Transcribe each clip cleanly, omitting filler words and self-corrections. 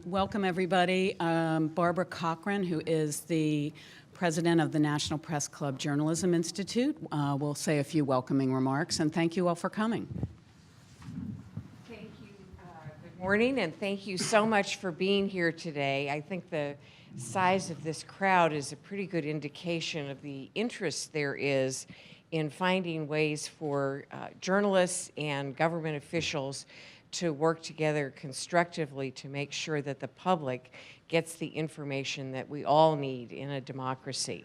Welcome, everybody. Barbara Cochran, who is the president of the National Press Club Journalism Institute, will say a few welcoming remarks, and thank you all for coming. Thank you. Good morning, and thank you so much for being here today. I think the size of this crowd is a pretty good indication of the interest there is in finding ways for journalists and government officials to work together constructively to make sure that the public gets the information that we all need in a democracy.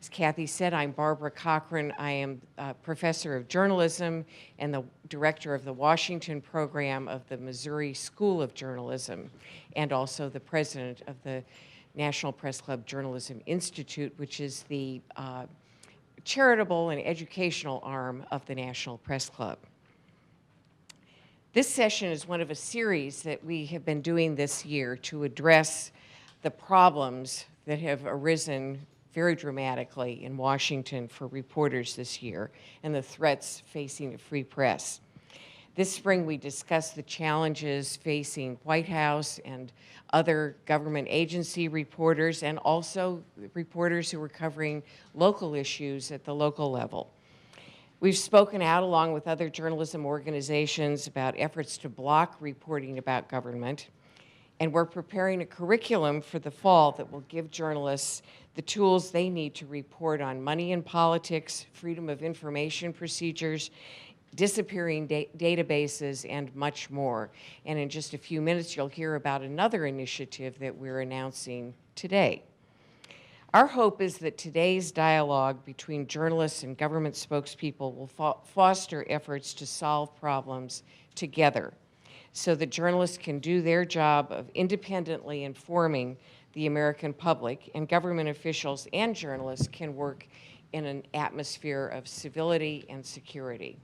As Kathy said, I'm Barbara Cochran. I am a professor of journalism and the director of the Washington program of the Missouri School of Journalism, and also the president of the National Press Club Journalism Institute, which is the charitable and educational arm of the National Press Club. This session is one of a series that we have been doing this year to address the problems that have arisen very dramatically in Washington for reporters this year and the threats facing a free press. This spring, we discussed the challenges facing White House and other government agency reporters, and also reporters who were covering local issues at the local level. We've spoken out along with other journalism organizations about efforts to block reporting about government, and we're preparing a curriculum for the fall that will give journalists the tools they need to report on money in politics, freedom of information procedures, disappearing databases, and much more. And in just a few minutes, you'll hear about another initiative that we're announcing today. Our hope is that today's dialogue between journalists and government spokespeople will foster efforts to solve problems together so that journalists can do their job of independently informing the American public, and government officials and journalists can work in an atmosphere of civility and security.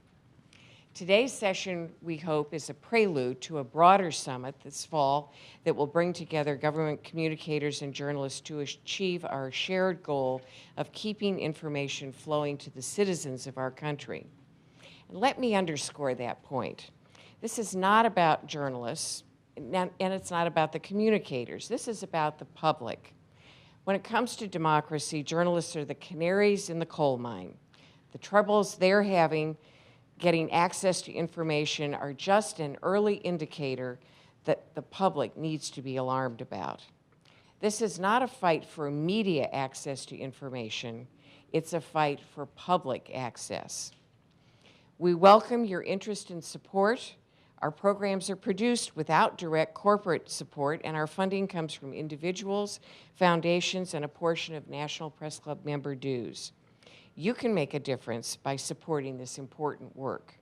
Today's session, we hope, is a prelude to a broader summit this fall that will bring together government communicators and journalists to achieve our shared goal of keeping information flowing to the citizens of our country. And let me underscore that point. This is not about journalists, and it's not about the communicators. This is about the public. When it comes to democracy, journalists are the canaries in the coal mine. The troubles they're having getting access to information are just an early indicator that the public needs to be alarmed about. This is not a fight for media access to information. It's a fight for public access. We welcome your interest and support. Our programs are produced without direct corporate support, and our funding comes from individuals, foundations, and a portion of National Press Club member dues. You can make a difference by supporting this important work.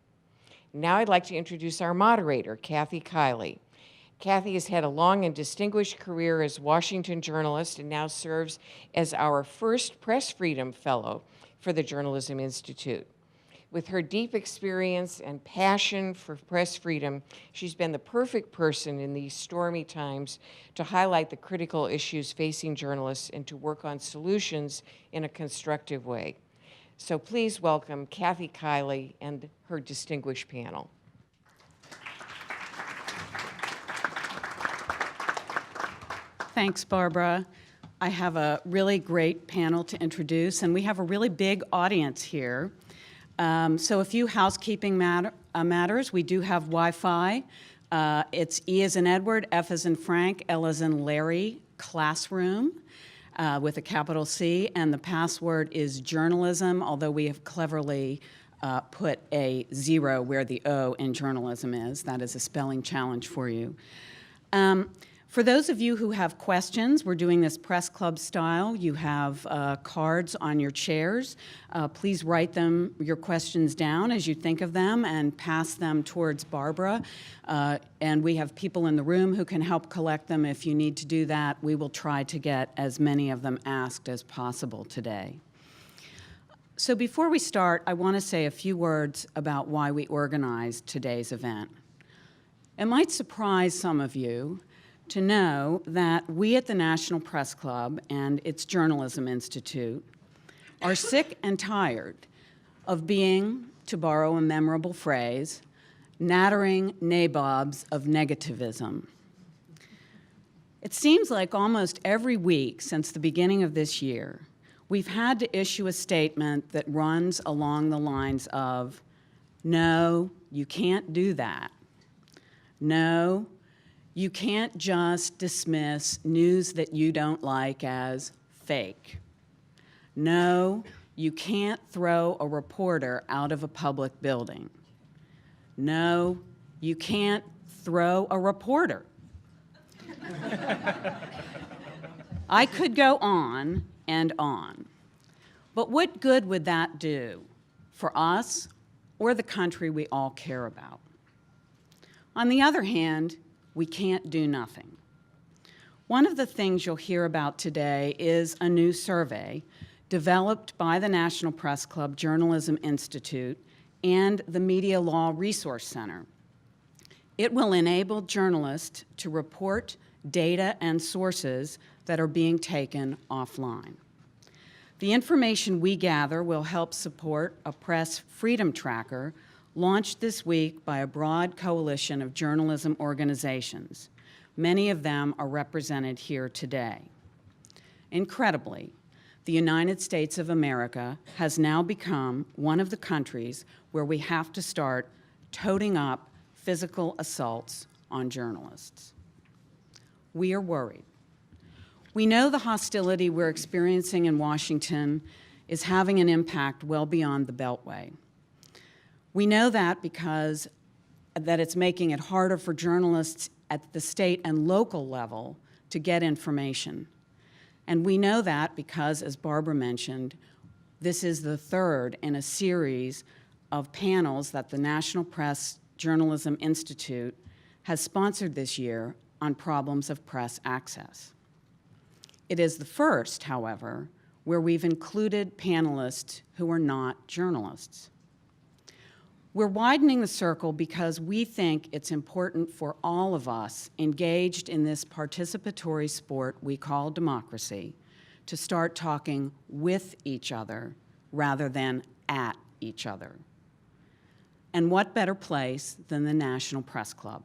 Now I'd like to introduce our moderator, Kathy Kiley. Kathy has had a long and distinguished career as Washington journalist and now serves as our first Press Freedom Fellow for the Journalism Institute. With her deep experience and passion for press freedom, she's been the perfect person in these stormy times to highlight the critical issues facing journalists and to work on solutions in a constructive way. So please welcome Kathy Kiley and her distinguished panel. Thanks, Barbara. I have a really great panel to introduce, and we have a really big audience here. So a few housekeeping matters. We do have Wi-Fi. It's E as in Edward, F as in Frank, L as in Larry, classroom. With a capital C, and the password is journalism, although we have cleverly put a 0 where the O in journalism is. That is a spelling challenge for you. For those of you who have questions, we're doing this press club style. You have cards on your chairs. Please write your questions down as you think of them and pass them towards Barbara. And we have people in the room who can help collect them. If you need to do that, we will try to get as many of them asked as possible today. So before we start, I want to say a few words about why we organized today's event. It might surprise some of you to know that we at the National Press Club and its Journalism Institute are sick and tired of being, to borrow a memorable phrase, nattering nabobs of negativism. It seems like almost every week since the beginning of this year, we've had to issue a statement that runs along the lines of, no, you can't do that. No, you can't just dismiss news that you don't like as fake. No, you can't throw a reporter out of a public building. No, you can't throw a reporter. I could go on and on. But what good would that do for us or the country we all care about? On the other hand, we can't do nothing. One of the things you'll hear about today is a new survey developed by the National Press Club Journalism Institute and the Media Law Resource Center. It will enable journalists to report data and sources that are being taken offline. The information we gather will help support a press freedom tracker launched this week by a broad coalition of journalism organizations. Many of them are represented here today. Incredibly, the United States of America has now become one of the countries where we have to start toting up physical assaults on journalists. We are worried. We know the hostility we're experiencing in Washington is having an impact well beyond the Beltway. We know that because it's making it harder for journalists at the state and local level to get information. And we know that because, as Barbara mentioned, this is the third in a series of panels that the National Press Journalism Institute has sponsored this year on problems of press access. It is the first, however, where we've included panelists who are not journalists. We're widening the circle because we think it's important for all of us engaged in this participatory sport we call democracy to start talking with each other rather than at each other. And what better place than the National Press Club?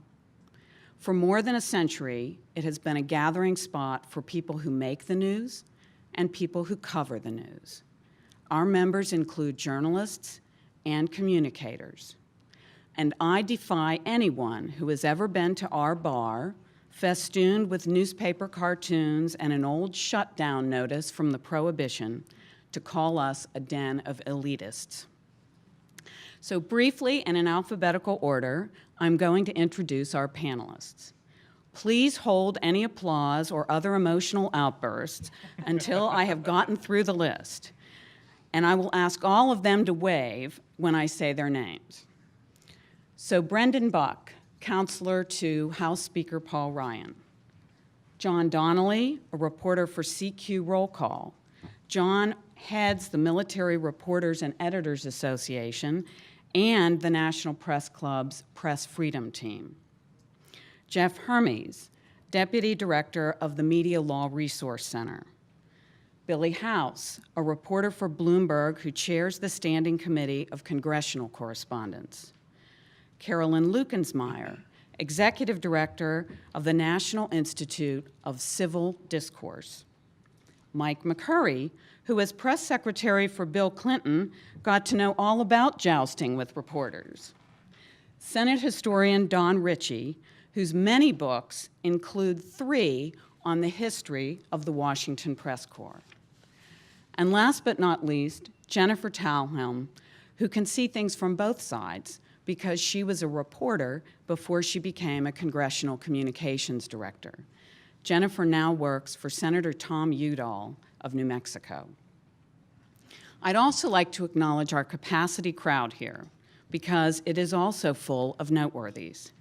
For more than a century, it has been a gathering spot for people who make the news and people who cover the news. Our members include journalists and communicators. And I defy anyone who has ever been to our bar, festooned with newspaper cartoons and an old shutdown notice from the Prohibition, to call us a den of elitists. So briefly and in alphabetical order, I'm going to introduce our panelists. Please hold any applause or other emotional outbursts until I have gotten through the list. And I will ask all of them to wave when I say their names. So Brendan Buck, counselor to House Speaker Paul Ryan. John Donnelly, a reporter for CQ Roll Call. John heads the Military Reporters and Editors Association and the National Press Club's Press Freedom Team. Jeff Hermes, Deputy Director of the Media Law Resource Center. Billy House, a reporter for Bloomberg who chairs the Standing Committee of Congressional Correspondents. Carolyn Lukensmeyer, Executive Director of the National Institute of Civil Discourse. Mike McCurry, who as press secretary for Bill Clinton, got to know all about jousting with reporters. Senate historian Don Ritchie, whose many books include 3 on the history of the Washington Press Corps. And last but not least, Jennifer Talhelm, who can see things from both sides because she was a reporter before she became a congressional communications director. Jennifer now works for Senator Tom Udall of New Mexico. I'd also like to acknowledge our capacity crowd here because it is also full of noteworthies.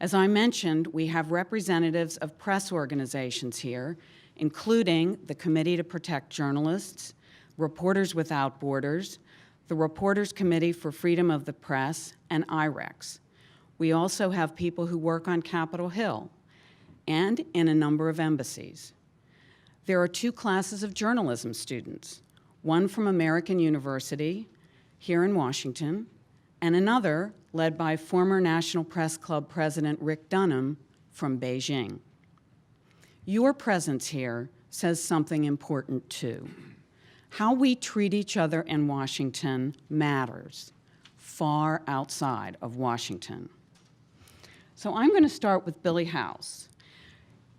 As I mentioned, we have representatives of press organizations here, including the Committee to Protect Journalists, Reporters Without Borders, the Reporters Committee for Freedom of the Press, and IREX. We also have people who work on Capitol Hill and in a number of embassies. There are 2 classes of journalism students, one from American University here in Washington, and another led by former National Press Club President Rick Dunham from Beijing. your presence here says something important too. How we treat each other in Washington matters, far outside of Washington. So I'm going to start with Billy House.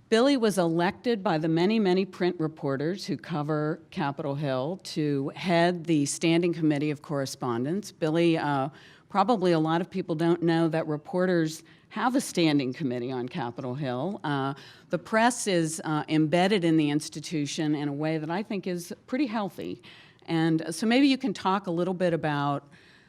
Billy was elected by the many, many print reporters who cover Capitol Hill to head the Standing Committee of Correspondence. Billy, probably a lot of people don't know that reporters have a standing committee on Capitol Hill. The press is embedded in the institution in a way that I think is pretty healthy. And so maybe you can talk a little bit about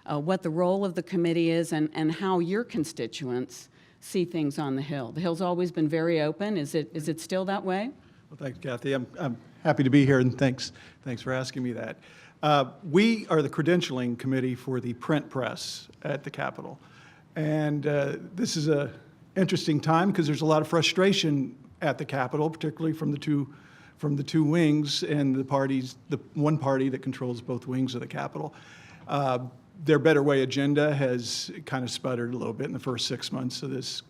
what the role of the committee is and how your constituents see things on the Hill. The Hill's always been very open. Is it still that way? Well, thanks, Kathy. I'm happy to be here, and thanks for asking me that. We are the Credentialing Committee for the print press at the Capitol. And this is an interesting time because there's a lot of frustration at the Capitol, particularly from the two wings and the one party that controls both wings of the Capitol. Their Better Way agenda has kind of sputtered a little bit in the first 6 months of this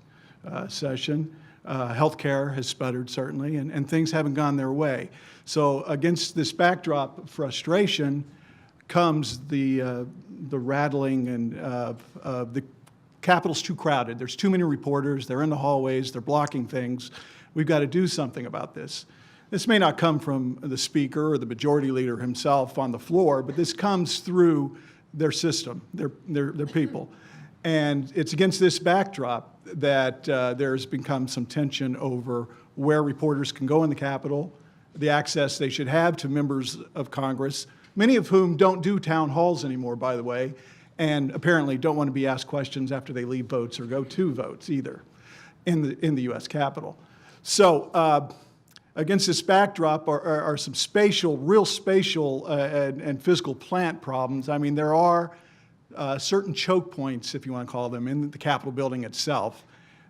session. Healthcare has sputtered, certainly, and things haven't gone their way. So against this backdrop of frustration comes the rattling and the Capitol's too crowded. There's too many reporters. They're in the hallways. They're blocking things. We've got to do something about this. This may not come from the speaker or the majority leader himself on the floor, but this comes through their system, their people. And it's against this backdrop that there's become some tension over where reporters can go in the Capitol, the access they should have to members of Congress, many of whom don't do town halls anymore, by the way, and apparently don't want to be asked questions after they leave votes or go to votes either in the U.S. Capitol. So against this backdrop are some real spatial and physical plant problems. I mean, there are certain choke points, if you want to call them, in the Capitol building itself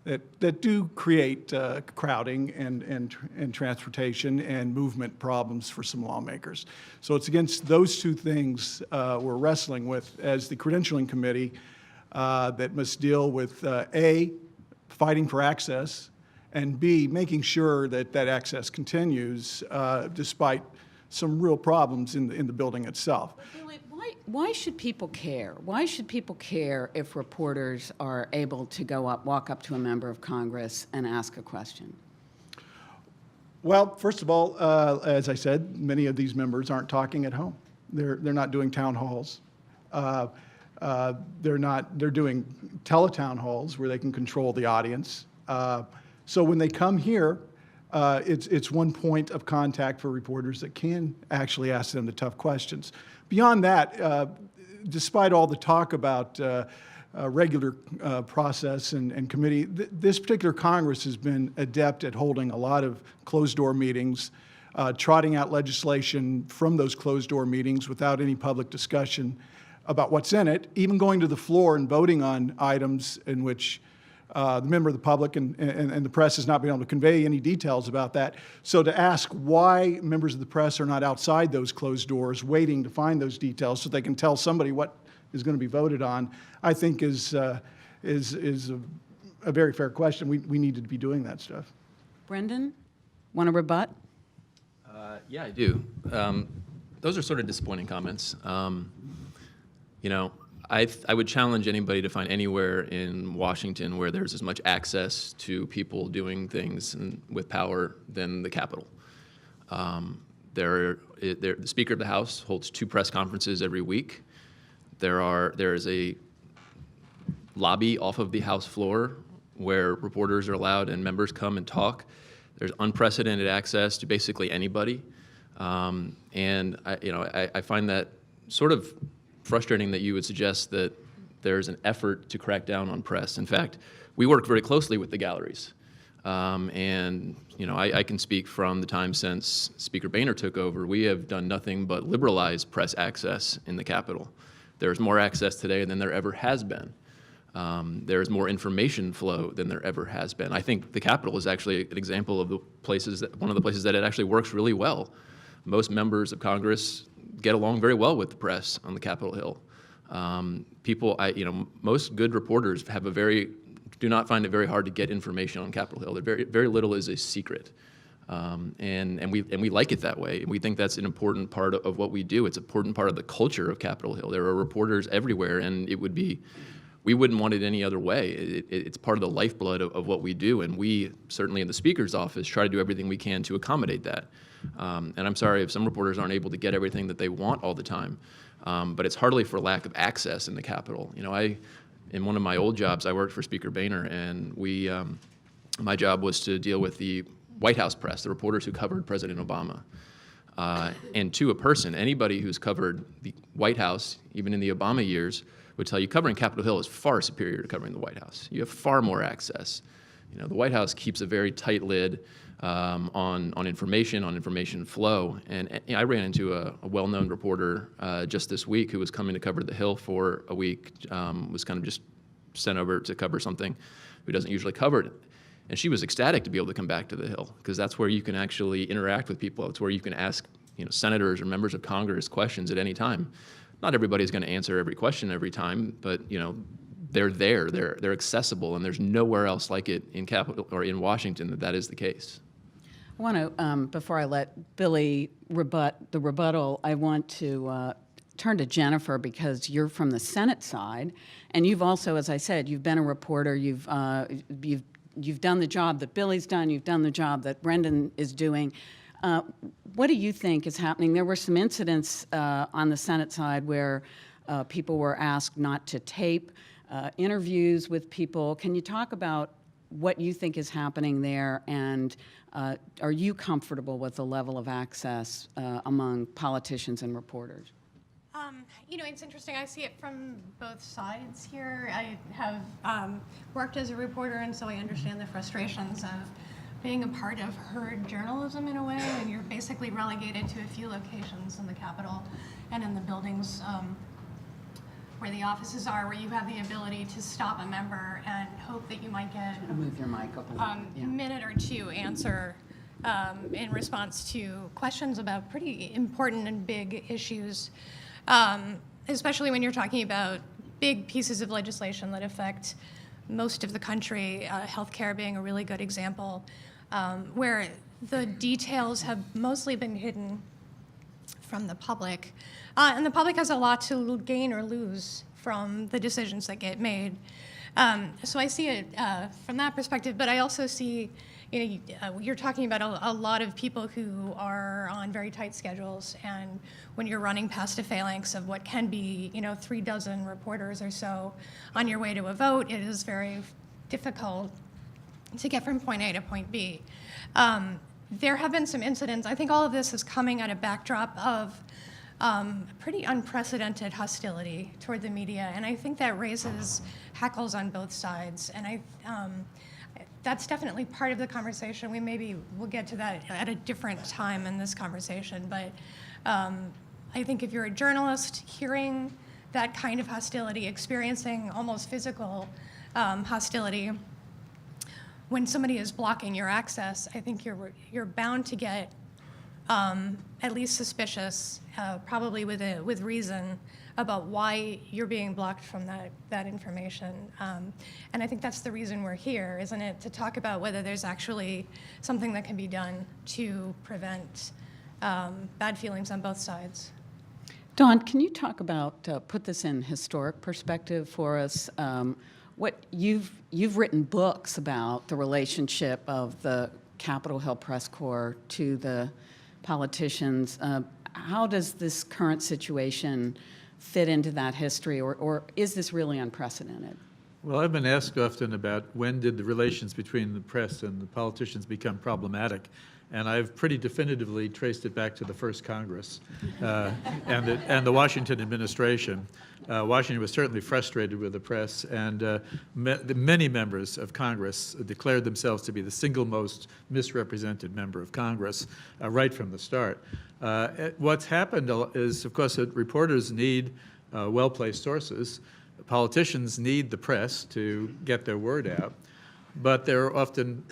that do create crowding and transportation and movement problems for some lawmakers. So it's against those two things we're wrestling with as the Credentialing Committee that must deal with A, fighting for access, and B, making sure that that access continues despite some real problems in the building itself. Billy, why should people care? Why should people care if reporters are able to walk up to a member of Congress and ask a question? Well, first of all, as I said, many of these members aren't talking at home. They're not doing town halls. They're doing teletown halls where they can control the audience. So when they come here, it's one point of contact for reporters that can actually ask them the tough questions. Beyond that, despite all the talk about regular process and committee, this particular Congress has been adept at holding a lot of closed-door meetings, trotting out legislation from those closed-door meetings without any public discussion about what's in it, even going to the floor and voting on items in which the member of the public and the press has not been able to convey any details about that. So to ask why members of the press are not outside those closed doors waiting to find those details so they can tell somebody what is going to be voted on, I think is a very fair question. We need to be doing that stuff. Brendan, want to rebut? Yeah, I do. Those are sort of disappointing comments. You know, I would challenge anybody to find anywhere in Washington where there's as much access to people doing things with power than the Capitol. The Speaker of the House holds 2 press conferences every week. There is a lobby off of the House floor where reporters are allowed and members come and talk. There's unprecedented access to basically anybody. And I find that sort of frustrating that you would suggest that there's an effort to crack down on press. In fact, we work very closely with the galleries. And I can speak from the time since Speaker Boehner took over. We have done nothing but liberalize press access in the Capitol. There's more access today than there ever has been. There's more information flow than there ever has been. I think the Capitol is actually an example of one of the places that it actually works really well. Most members of Congress get along very well with the press on the Capitol Hill. Most good reporters do not find it very hard to get information on Capitol Hill. Very little is a secret. And we like it that way. We think that's an important part of what we do. It's an important part of the culture of Capitol Hill. There are reporters everywhere, and we wouldn't want it any other way. It's part of the lifeblood of what we do, and we, certainly in the Speaker's office, try to do everything we can to accommodate that. And I'm sorry if some reporters aren't able to get everything that they want all the time, but it's hardly for lack of access in the Capitol. You know, in one of my old jobs, I worked for Speaker Boehner, and my job was to deal with the White House press, the reporters who covered President Obama. And to a person, anybody who's covered the White House, even in the Obama years, would tell you covering Capitol Hill is far superior to covering the White House. You have far more access. You know, the White House keeps a very tight lid on information flow. And you know, I ran into a well-known reporter just this week who was coming to cover the Hill for a week, was kind of just sent over to cover something who doesn't usually cover it. And she was ecstatic to be able to come back to the Hill, because that's where you can actually interact with people. It's where you can ask, you know, senators or members of Congress questions at any time. Not everybody's going to answer every question every time, but you know, they're there, they're accessible, and there's nowhere else like it in Capitol or in Washington that is the case. I want to, before I let Billy rebut the rebuttal, I want to turn to Jennifer, because you're from the Senate side, and you've also, as I said, you've been a reporter. You've done the job that Billy's done. You've done the job that Brendan is doing. What do you think is happening? There were some incidents on the Senate side where people were asked not to tape interviews with people. Can you talk about what you think is happening there, and are you comfortable with the level of access among politicians and reporters? You know, it's interesting. I see it from both sides here. I have worked as a reporter, and so I understand the frustrations of being a part of herd journalism in a way, and you're basically relegated to a few locations in the Capitol and in the buildings where the offices are, where you have the ability to stop a member and hope that you might get Move your mic up a minute or two answer in response to questions about pretty important and big issues. Especially when you're talking about big pieces of legislation that affect most of the country, healthcare being a really good example, where the details have mostly been hidden from the public. And the public has a lot to gain or lose from the decisions that get made. So I see it from that perspective, but I also see, you know, you're talking about a lot of people who are on very tight schedules, and when you're running past a phalanx of what can be, you know, 36 reporters or so on your way to a vote, it is very difficult to get from point A to point B. There have been some incidents. I think all of this is coming at a backdrop of pretty unprecedented hostility toward the media, and I think that raises hackles on both sides. And that's definitely part of the conversation. We'll get to that at a different time in this conversation, but I think if you're a journalist hearing that kind of hostility, experiencing almost physical hostility, when somebody is blocking your access, I think you're bound to get at least suspicious, probably with reason, about why you're being blocked from that information. And I think that's the reason we're here, isn't it? To talk about whether there's actually something that can be done to prevent bad feelings on both sides. Dawn, can you talk about, put this in historic perspective for us, what you've written books about the relationship of the Capitol Hill Press Corps to the politicians. How does this current situation fit into that history, or is this really unprecedented? Well, I've been asked often about when did the relations between the press and the politicians become problematic, and I've pretty definitively traced it back to the first Congress and the Washington administration. Washington was certainly frustrated with the press, and many members of Congress declared themselves to be the single most misrepresented member of Congress right from the start. What's happened is, of course, that reporters need well-placed sources. Politicians need the press to get their word out, but they're often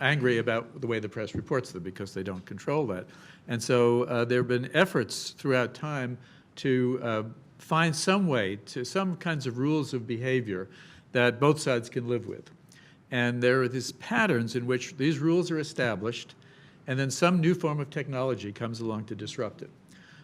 angry about the way the press reports them because they don't control that. And so there have been efforts throughout time to find some way, to some kinds of rules of behavior that both sides can live with. And there are these patterns in which these rules are established, and then some new form of technology comes along to disrupt it.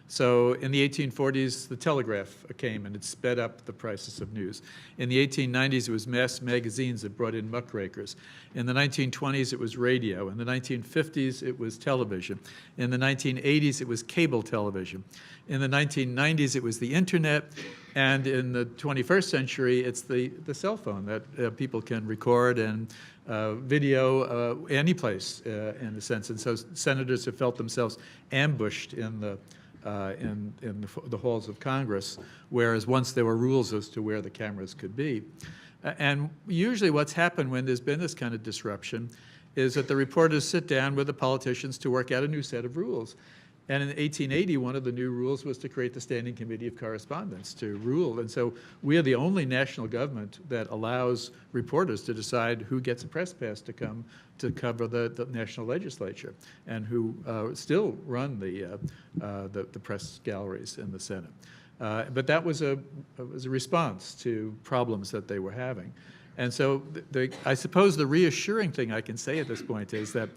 So in the 1840s, the telegraph came and it sped up the process of news. In the 1890s, it was mass magazines that brought in muckrakers. In the 1920s, it was radio. In the 1950s, it was television. In the 1980s, it was cable television. In the 1990s, it was the internet. And in the 21st century, it's the cell phone that people can record and video any place in a sense. And so senators have felt themselves ambushed in the halls of Congress, whereas once there were rules as to where the cameras could be. And usually what's happened when there's been this kind of disruption is that the reporters sit down with the politicians to work out a new set of rules. And in 1880, one of the new rules was to create the Standing Committee of Correspondence to rule. And so we are the only national government that allows reporters to decide who gets a press pass to come to cover the national legislature and who still run the press galleries in the Senate. But that was a response to problems that they were having. And so I suppose the reassuring thing I can say at this point is that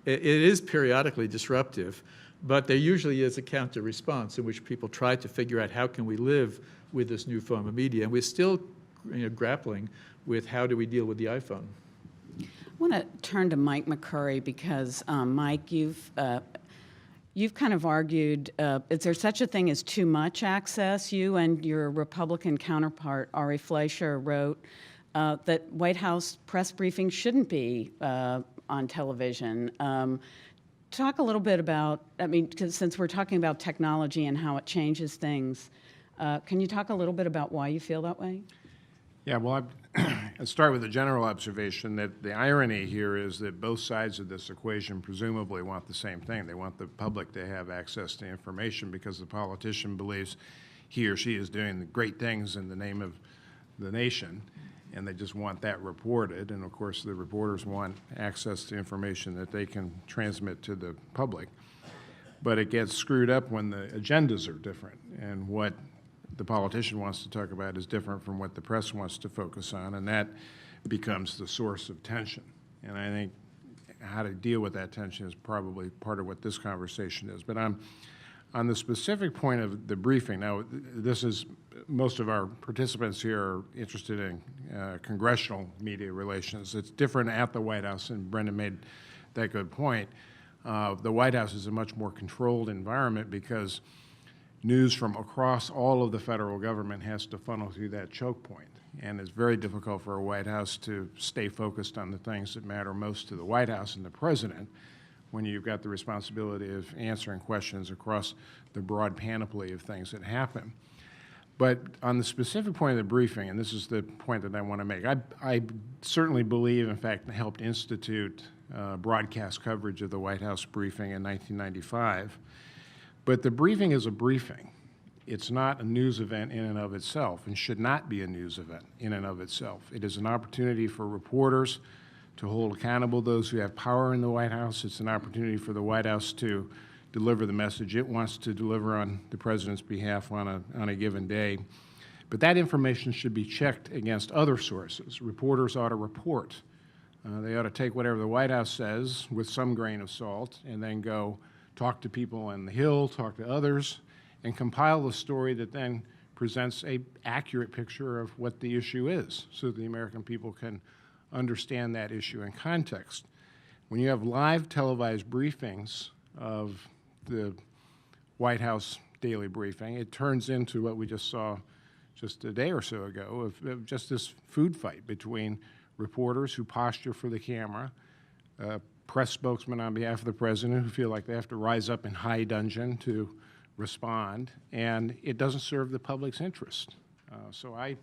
it is periodically disruptive, but there usually is a counter response in which people try to figure out how can we live with this new form of media. And we're still grappling with how do we deal with the iPhone. I want to turn to Mike McCurry because, Mike, you've kind of argued, is there such a thing as too much access? You and your Republican counterpart, Ari Fleischer, wrote that White House press briefings shouldn't be on television. Talk a little bit about, I mean, because since we're talking about technology and how it changes things, can you talk a little bit about why you feel that way? Yeah, well, I'll start with a general observation that the irony here is that both sides of this equation presumably want the same thing. They want the public to have access to information because the politician believes he or she is doing great things in the name of the nation, and they just want that reported. And of course, the reporters want access to information that they can transmit to the public. But it gets screwed up when the agendas are different, and what the politician wants to talk about is different from what the press wants to focus on, and that becomes the source of tension. And I think how to deal with that tension is probably part of what this conversation is. But on the specific point of the briefing, now this is, most of our participants here are interested in congressional media relations. It's different at the White House, and Brendan made that good point. The White House is a much more controlled environment because news from across all of the federal government has to funnel through that choke point. And it's very difficult for a White House to stay focused on the things that matter most to the White House and the president when you've got the responsibility of answering questions across the broad panoply of things that happen. But on the specific point of the briefing, and this is the point that I want to make, I certainly believe, in fact, helped institute broadcast coverage of the White House briefing in 1995. But the briefing is a briefing. It's not a news event in and of itself, and should not be a news event in and of itself. It is an opportunity for reporters to hold accountable those who have power in the White House. It's an opportunity for the White House to deliver the message it wants to deliver on the president's behalf on a given day. But that information should be checked against other sources. Reporters ought to report. They ought to take whatever the White House says with some grain of salt and then go talk to people on the Hill, talk to others, and compile the story that then presents an accurate picture of what the issue is so that the American people can understand that issue in context. When you have live televised briefings of the White House daily briefing, it turns into what we just saw just a day or so ago of just this food fight between reporters who posture for the camera, press spokesmen on behalf of the president who feel like they have to rise up in high dudgeon to respond, and it doesn't serve the public's interest. So I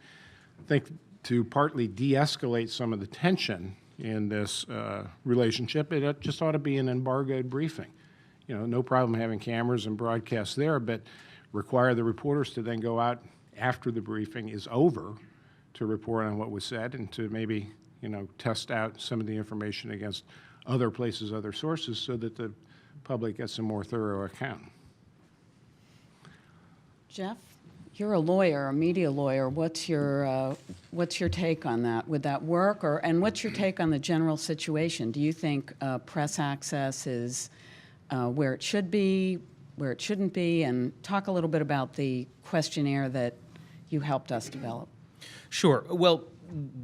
think to partly de-escalate some of the tension in this relationship, it just ought to be an embargoed briefing. You know, no problem having cameras and broadcasts there, but require the reporters to then go out after the briefing is over to report on what was said and to maybe, you know, test out some of the information against other places, other sources, so that the public gets a more thorough account. Jeff? You're a lawyer, a media lawyer. What's your take on that? Would that work? And what's your take on the general situation? Do you think press access is where it should be, where it shouldn't be? And talk a little bit about the questionnaire that you helped us develop. Sure. Well,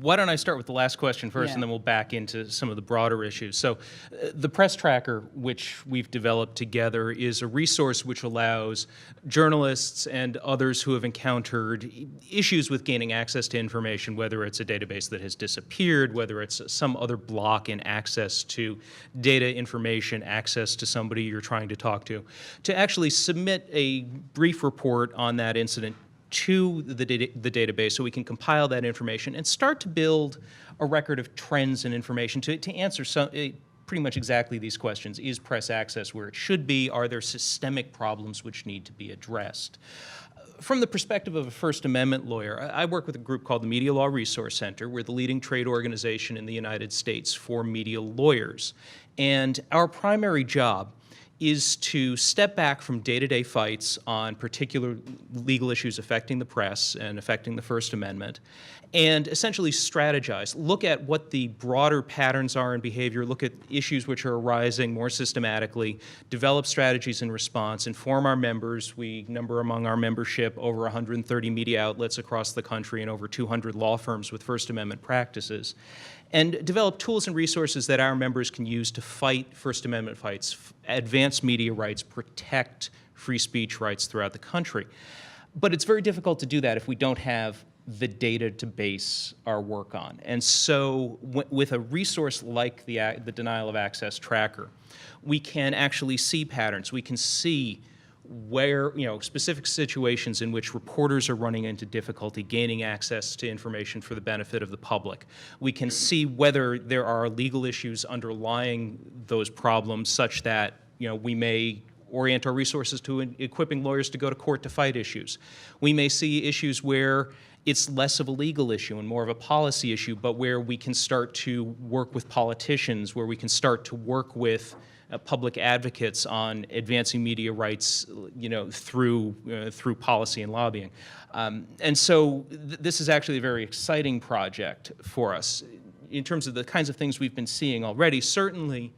why don't I start with the last question first, Yeah. and then we'll back into some of the broader issues. So the press tracker, which we've developed together, is a resource which allows journalists and others who have encountered issues with gaining access to information, whether it's a database that has disappeared, whether it's some other block in access to data, information, access to somebody you're trying to talk to actually submit a brief report on that incident to the database so we can compile that information and start to build a record of trends and information to answer pretty much exactly these questions. Is press access where it should be? Are there systemic problems which need to be addressed? From the perspective of a First Amendment lawyer, I work with a group called the Media Law Resource Center. We're the leading trade organization in the United States for media lawyers. And our primary job is to step back from day-to-day fights on particular legal issues affecting the press and affecting the First Amendment, and essentially strategize, look at what the broader patterns are in behavior, look at issues which are arising more systematically, develop strategies in response, inform our members. We number among our membership over 130 media outlets across the country and over 200 law firms with First Amendment practices, and develop tools and resources that our members can use to fight First Amendment fights, advance media rights, protect free speech rights throughout the country. But it's very difficult to do that if we don't have the data to base our work on. And so with a resource like the denial of access tracker, we can actually see patterns. We can see where, specific situations in which reporters are running into difficulty gaining access to information for the benefit of the public. We can see whether there are legal issues underlying those problems such that, we may orient our resources to equipping lawyers to go to court to fight issues. We may see issues where it's less of a legal issue and more of a policy issue, but where we can start to work with politicians, where we can start to work with public advocates on advancing media rights, through policy and lobbying. And so this is actually a very exciting project for us. In terms of the kinds of things we've been seeing already, certainly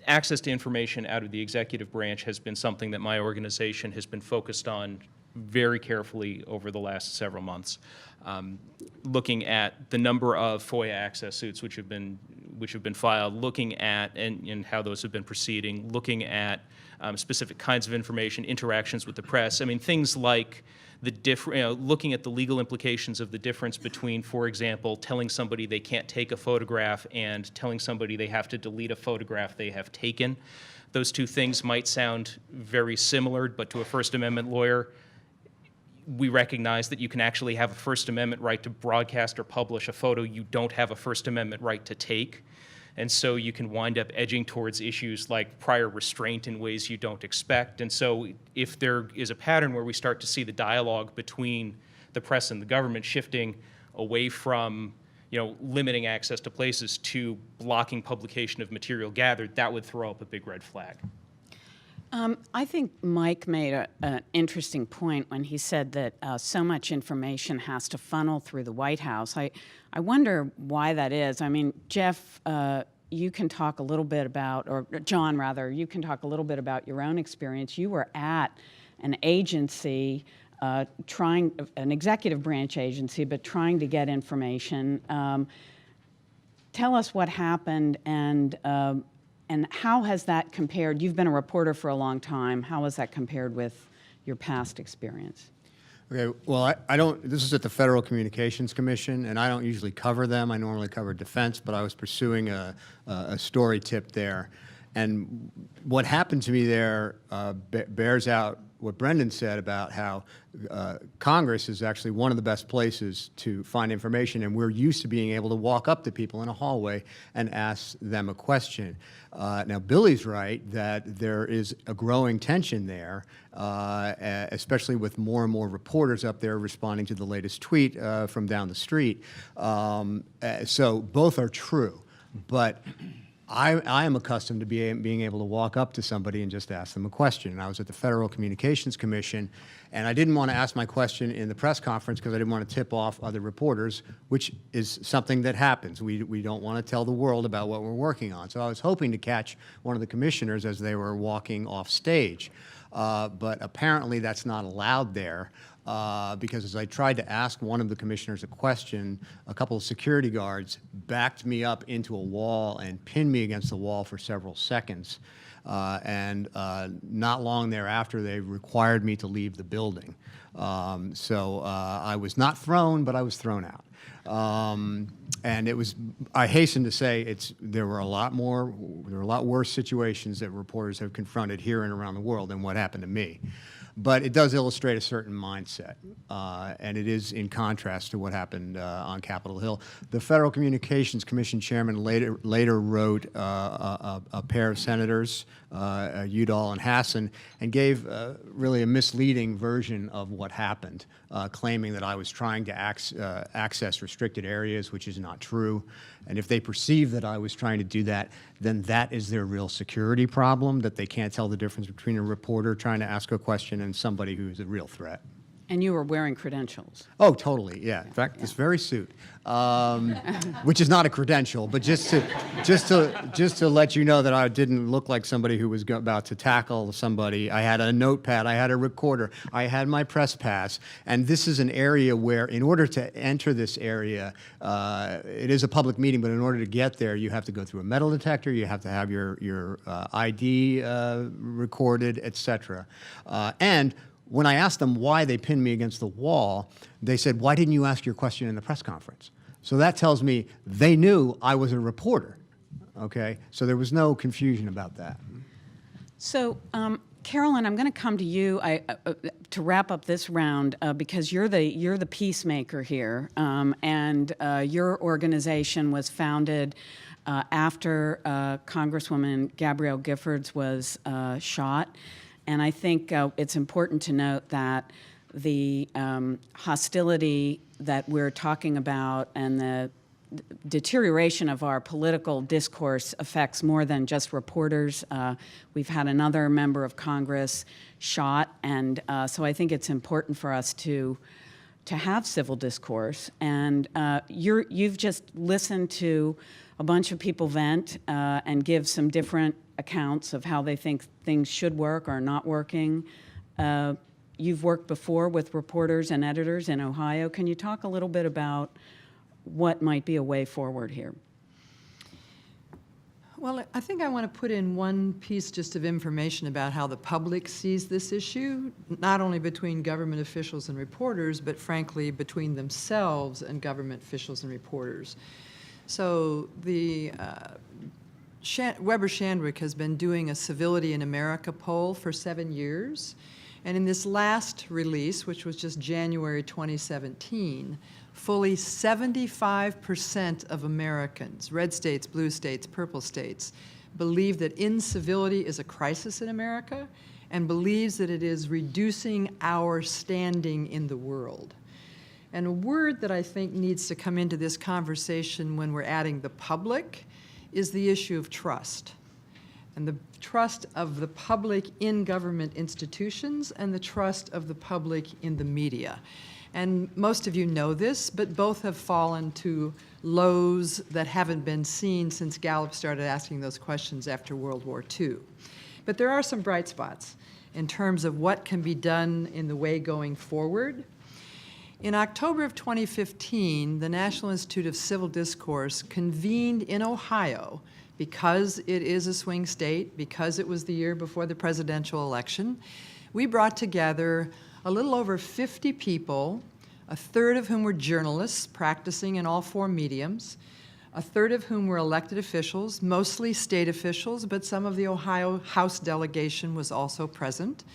access to information out of the executive branch has been something that my organization has been focused on very carefully over the last several months, looking at the number of FOIA access suits which have been filed, looking at and how those have been proceeding, looking at specific kinds of information, interactions with the press. I mean, things like looking at the legal implications of the difference between, for example, telling somebody they can't take a photograph and telling somebody they have to delete a photograph they have taken. Those two things might sound very similar, but to a First Amendment lawyer, we recognize that you can actually have a First Amendment right to broadcast or publish a photo you don't have a First Amendment right to take. And so you can wind up edging towards issues like prior restraint in ways you don't expect. And so if there is a pattern where we start to see the dialogue between the press and the government shifting away from limiting access to places to blocking publication of material gathered, that would throw up a big red flag. I think Mike made an interesting point when he said that so much information has to funnel through the White House. I wonder why that is. I mean, Jeff, you can talk a little bit about, or John rather, you can talk a little bit about your own experience. You were at an agency an executive branch agency, but trying to get information. Tell us what happened and how has that compared? You've been a reporter for a long time. How has that compared with your past experience? Okay, well, I don't, this is at the Federal Communications Commission, and I don't usually cover them. I normally cover defense, but I was pursuing a story tip there. And what happened to me there bears out what Brendan said about how Congress is actually one of the best places to find information, and we're used to being able to walk up to people in a hallway and ask them a question. Now, Billy's right that there is a growing tension there, especially with more and more reporters up there responding to the latest tweet from down the street. So both are true, but I am accustomed to being able to walk up to somebody and just ask them a question. And I was at the Federal Communications Commission, and I didn't want to ask my question in the press conference because I didn't want to tip off other reporters, which is something that happens. We don't want to tell the world about what we're working on. So I was hoping to catch one of the commissioners as they were walking off stage. But apparently that's not allowed there. Because as I tried to ask one of the commissioners a question, a couple of security guards backed me up into a wall and pinned me against the wall for several seconds. And not long thereafter, they required me to leave the building. So I was not thrown, but I was thrown out. And it was, I hasten to say, there were a lot worse situations that reporters have confronted here and around the world than what happened to me. But it does illustrate a certain mindset, and it is in contrast to what happened on Capitol Hill. The Federal Communications Commission chairman later wrote a pair of senators, Udall and Hassan, and gave really a misleading version of what happened, claiming that I was trying to access restricted areas, which is not true. And if they perceive that I was trying to do that, then that is their real security problem, that they can't tell the difference between a reporter trying to ask a question and somebody who's a real threat. And you were wearing credentials. Oh, totally, yeah. In fact, this very suit, which is not a credential, but just to let you know that I didn't look like somebody who was about to tackle somebody. I had a notepad, I had a recorder, I had my press pass, and this is an area where, in order to enter this area, it is a public meeting, but in order to get there, you have to go through a metal detector, you have to have your ID recorded, etc. And when I asked them why they pinned me against the wall, they said, "Why didn't you ask your question in the press conference?" So that tells me they knew I was a reporter, okay? So there was no confusion about that. So, Carolyn, I'm going to come to you to wrap up this round because you're the peacemaker here, and your organization was founded after Congresswoman Gabrielle Giffords was shot. And I think it's important to note that the hostility that we're talking about and the deterioration of our political discourse affects more than just reporters. We've had another member of Congress shot, and so I think it's important for us to have civil discourse. And you've just listened to a bunch of people vent and give some different accounts of how they think things should work or not working. You've worked before with reporters and editors in Ohio. Can you talk a little bit about what might be a way forward here? Well, I think I want to put in one piece just of information about how the public sees this issue, not only between government officials and reporters, but frankly between themselves and government officials and reporters. So the Weber Shandwick has been doing a Civility in America poll for 7 years. And in this last release, which was just January 2017, fully 75% of Americans, red states, blue states, purple states, believe that incivility is a crisis in America and believes that it is reducing our standing in the world. And a word that I think needs to come into this conversation when we're adding the public is the issue of trust, and the trust of the public in government institutions and the trust of the public in the media. And most of you know this, but both have fallen to lows that haven't been seen since Gallup started asking those questions after World War II. But there are some bright spots in terms of what can be done in the way going forward. In October of 2015, the National Institute of Civil Discourse convened in Ohio because it is a swing state, because it was the year before the presidential election. We brought together a little over 50 people, a third of whom were journalists practicing in all four mediums, a third of whom were elected officials, mostly state officials, but some of the Ohio House delegation was also present,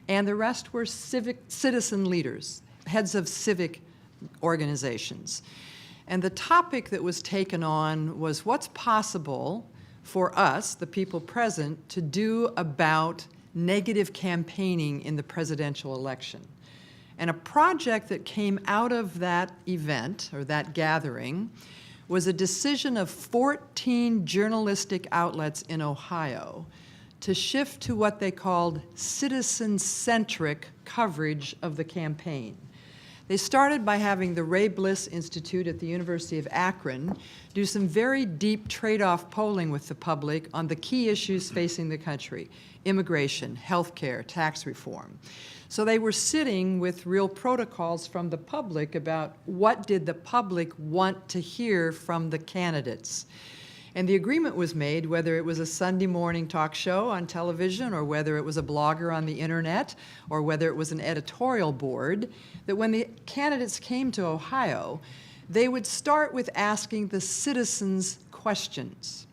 and the rest were citizen leaders, heads of civic organizations. And the topic that was taken on was what's possible for us, the people present, to do about negative campaigning in the presidential election. And a project that came out of that event, or that gathering, was a decision of 14 journalistic outlets in Ohio to shift to what they called citizen-centric coverage of the campaign. They started by having the Ray Bliss Institute at the University of Akron do some very deep trade-off polling with the public on the key issues facing the country: immigration, healthcare, tax reform. So they were sitting with real protocols from the public about what did the public want to hear from the candidates. And the agreement was made, whether it was a Sunday morning talk show on television or whether it was a blogger on the internet or whether it was an editorial board, that when the candidates came to Ohio, they would start with asking the citizens questions.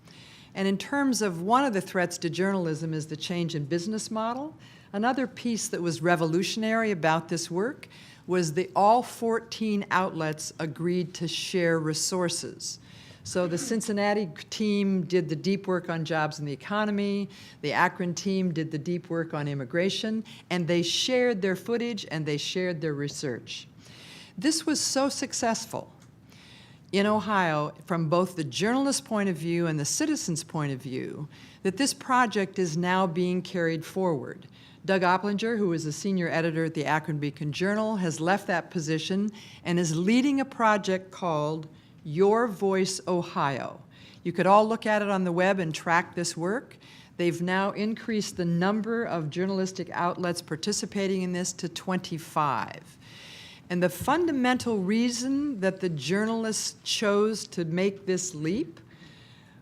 And in terms of one of the threats to journalism is the change in business model, another piece that was revolutionary about this work was that all 14 outlets agreed to share resources. So the Cincinnati team did the deep work on jobs and the economy, the Akron team did the deep work on immigration, and they shared their footage and they shared their research. This was so successful in Ohio from both the journalist's point of view and the citizen's point of view that this project is now being carried forward. Doug Opplinger, who is a senior editor at the Akron Beacon-Journal, has left that position and is leading a project called Your Voice Ohio. You could all look at it on the web and track this work. They've now increased the number of journalistic outlets participating in this to 25. And the fundamental reason that the journalists chose to make this leap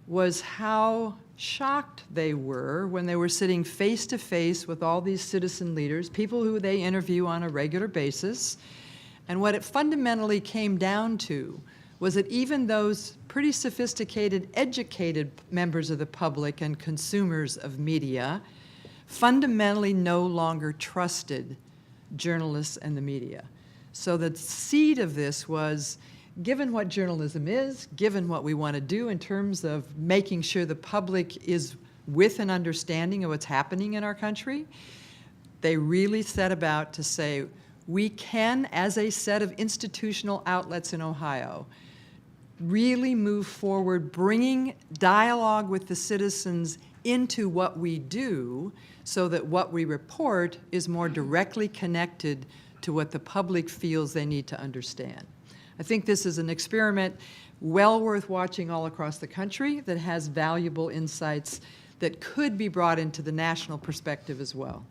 was how shocked they were when they were sitting face to face with all these citizen leaders, people who they interview on a regular basis. And what it fundamentally came down to was that even those pretty sophisticated, educated members of the public and consumers of media fundamentally no longer trusted journalists and the media. So the seed of this was, given what journalism is, given what we want to do in terms of making sure the public is with an understanding of what's happening in our country, they really set about to say, we can, as a set of institutional outlets in Ohio, really move forward, bringing dialogue with the citizens into what we do so that what we report is more directly connected to what the public feels they need to understand. I think this is an experiment well worth watching all across the country that has valuable insights that could be brought into the national perspective as well.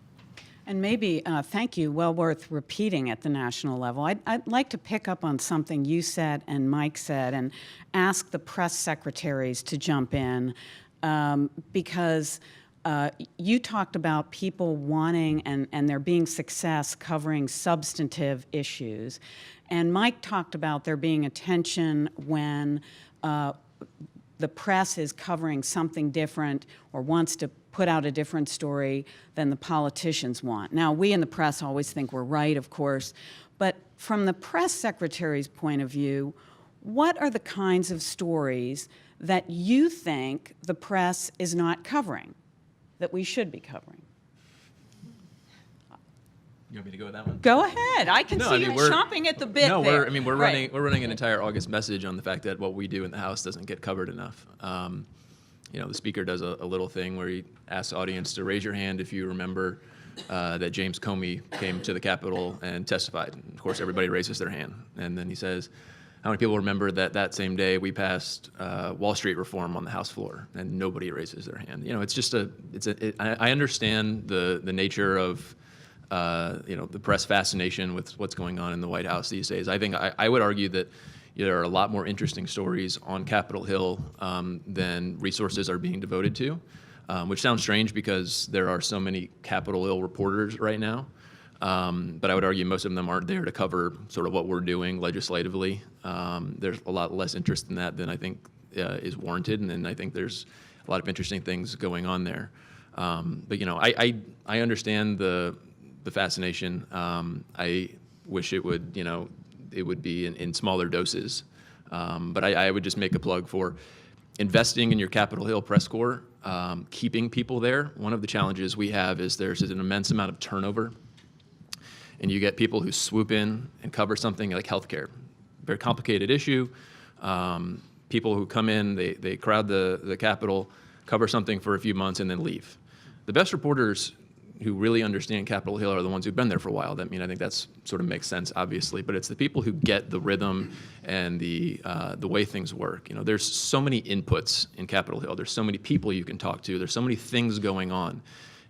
And maybe, thank you, well worth repeating at the national level. I'd like to pick up on something you said and Mike said and ask the press secretaries to jump in because you talked about people wanting and there being success covering substantive issues. And Mike talked about there being a tension when the press is covering something different or wants to put out a different story than the politicians want. Now, we in the press always think we're right, of course, but from the press secretary's point of view, what are the kinds of stories that you think the press is not covering, that we should be covering? You want me to go with that one? Go ahead. I can see you chomping at the bit no, there. we're Right. running an entire August message on the fact that what we do in the House doesn't get covered enough. The speaker does a little thing where he asks the audience to raise your hand if you remember that James Comey came to the Capitol and testified. And of course, everybody raises their hand. And then he says, how many people remember that same day we passed Wall Street reform on the House floor? And nobody raises their hand. It's just I understand the nature of the press fascination with what's going on in the White House these days. I think I would argue that there are a lot more interesting stories on Capitol Hill than resources are being devoted to, which sounds strange because there are so many Capitol Hill reporters right now. But I would argue most of them aren't there to cover sort of what we're doing legislatively. There's a lot less interest in that than I think is warranted, and then I think there's a lot of interesting things going on there. But I understand the fascination. I wish it would be in smaller doses. But I would just make a plug for investing in your Capitol Hill press corps, keeping people there. One of the challenges we have is there's an immense amount of turnover. And you get people who swoop in and cover something like healthcare. Very complicated issue. people who come in, they crowd the Capitol, cover something for a few months, and then leave. The best reporters who really understand Capitol Hill are the ones who've been there for a while. I think that's sort of makes sense, obviously, but it's the people who get the rhythm and the way things work. There's so many inputs in Capitol Hill. There's so many people you can talk to. There's so many things going on,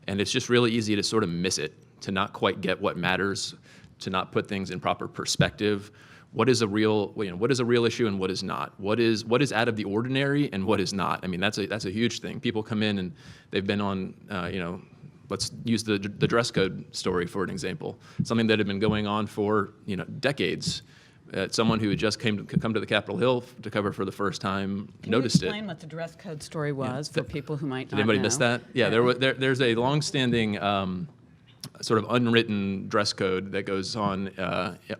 and it's just really easy to sort of miss it, to not quite get what matters, to not put things in proper perspective. What is a real issue and what is not? What is out of the ordinary and what is not? That's a huge thing. People come in and they've been on, let's use the dress code story for an example. Something that had been going on for decades. Someone who had just come to the Capitol Hill to cover for the first time noticed Can you explain what the dress code story was for people who might not know? Did anybody miss that? Yeah, there's a longstanding sort of unwritten dress code that goes on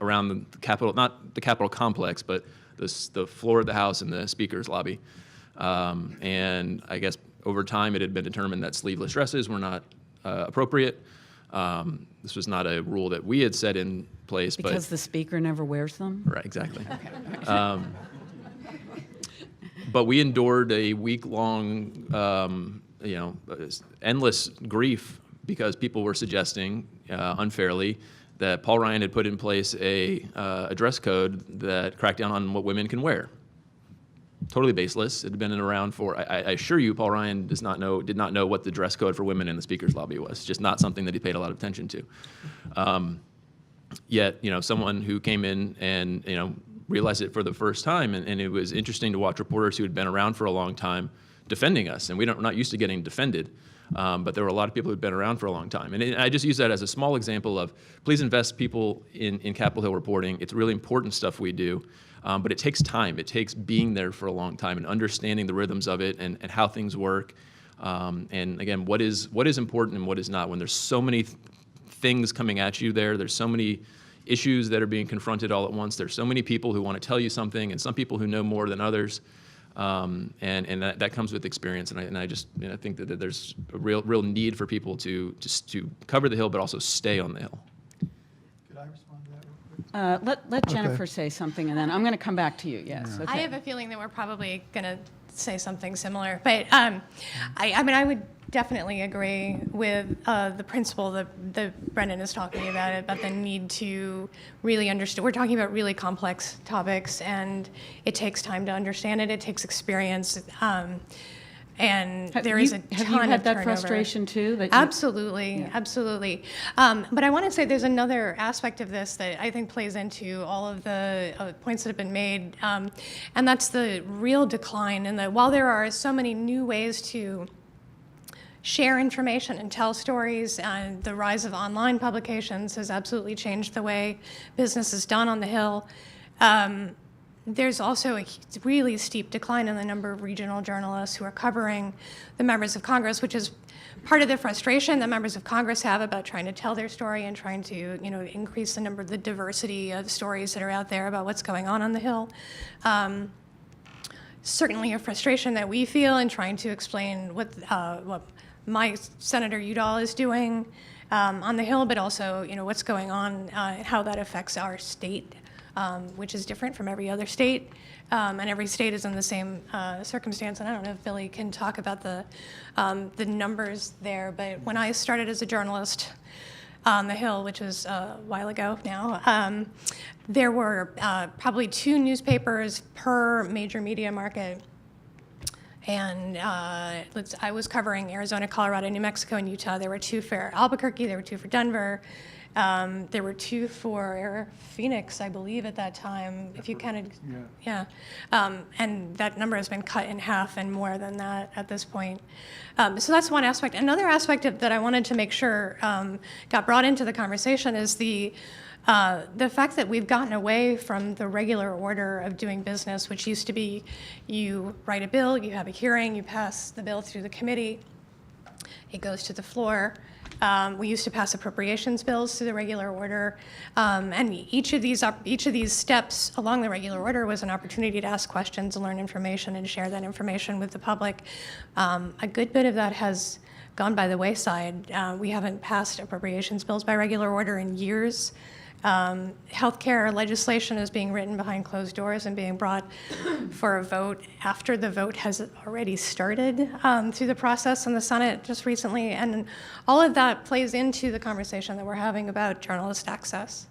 around the Capitol, not the Capitol complex, but the floor of the House and the Speaker's lobby. And I guess over time it had been determined that sleeveless dresses were not appropriate. This was not a rule that we had set in place. Because the Speaker never wears them? Right, exactly. But we endured a week-long, endless grief because people were suggesting unfairly that Paul Ryan had put in place a dress code that cracked down on what women can wear. Totally baseless. It had been around for, I assure you, Paul Ryan did not know what the dress code for women in the Speaker's lobby was. Just not something that he paid a lot of attention to. Yet, someone who came in and, realized it for the first time, and it was interesting to watch reporters who had been around for a long time defending us. And we're not used to getting defended. But there were a lot of people who'd been around for a long time. And I just use that as a small example of, please invest people in Capitol Hill reporting. It's really important stuff we do, but it takes time. It takes being there for a long time and understanding the rhythms of it and how things work. And again, what is important and what is not. When there's so many things coming at you there's so many issues that are being confronted all at once. There's so many people who want to tell you something and some people who know more than others. And that comes with experience, and I think that there's a real need for people to cover the Hill, but also stay on the Hill. Could I respond to that real quick? Let Jennifer say something, and then I'm going to come back to you. Yes. Okay. I have a feeling that we're probably going to say something similar, but I would definitely agree with the principle that Brendan is talking about the need to really understand. We're talking about really complex topics, and it takes time to understand it. It takes experience, and there is a ton of Have you had that turnover. Frustration too? Absolutely. But I want to say there's another aspect of this that I think plays into all of the points that have been made, and that's the real decline. And that while there are so many new ways to share information and tell stories, and the rise of online publications has absolutely changed the way business is done on the Hill. There's also a really steep decline in the number of regional journalists who are covering the members of Congress, which is part of the frustration that members of Congress have about trying to tell their story and trying to, increase the diversity of stories that are out there about what's going on the Hill. Certainly a frustration that we feel in trying to explain what my Senator Udall is doing on the Hill, but also, what's going on and how that affects our state. Which is different from every other state, and every state is in the same circumstance. And I don't know if Billy can talk about the numbers there, but when I started as a journalist on the Hill, which was a while ago now, there were probably 2 newspapers per major media market. And I was covering Arizona, Colorado, New Mexico, and Utah. There were 2 for Albuquerque, there were 2 for Denver. There were 2 for Phoenix, I believe, at that time, if you counted. Yeah. And that number has been cut in half and more than that at this point. So that's one aspect. Another aspect that I wanted to make sure got brought into the conversation is the fact that we've gotten away from the regular order of doing business, which used to be you write a bill, you have a hearing, you pass the bill through the committee, it goes to the floor. We used to pass appropriations bills through the regular order, and each of these steps along the regular order was an opportunity to ask questions, learn information, and share that information with the public. A good bit of that has gone by the wayside. We haven't passed appropriations bills by regular order in years. Healthcare legislation is being written behind closed doors and being brought for a vote after the vote has already started through the process in the Senate just recently. And all of that plays into the conversation that we're having about journalist access.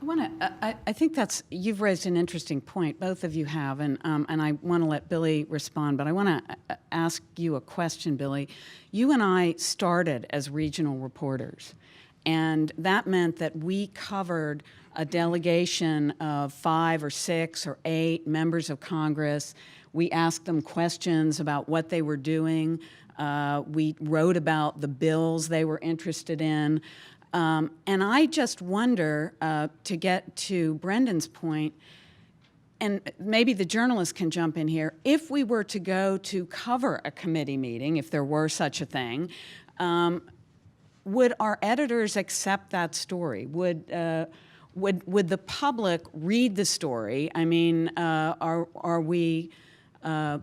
I think you've raised an interesting point, both of you have, and I want to let Billy respond, but I want to ask you a question, Billy. You and I started as regional reporters, and that meant that we covered a delegation of 5 or 6 or 8 members of Congress. We asked them questions about what they were doing. We wrote about the bills they were interested in. And I just wonder, to get to Brendan's point, and maybe the journalists can jump in here, if we were to go to cover a committee meeting, if there were such a thing, would our editors accept that story? Would the public read the story? I mean, are we at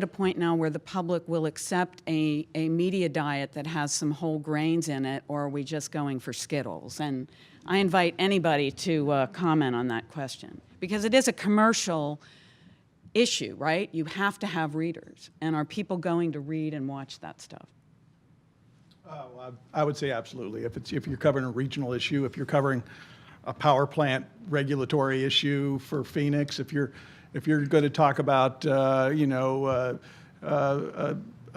a point now where the public will accept a media diet that has some whole grains in it, or are we just going for Skittles? And I invite anybody to comment on that question, because it is a commercial issue, right? You have to have readers, and are people going to read and watch that stuff? I would say absolutely. If you're covering a regional issue, if you're covering a power plant regulatory issue for Phoenix, if you're going to talk about a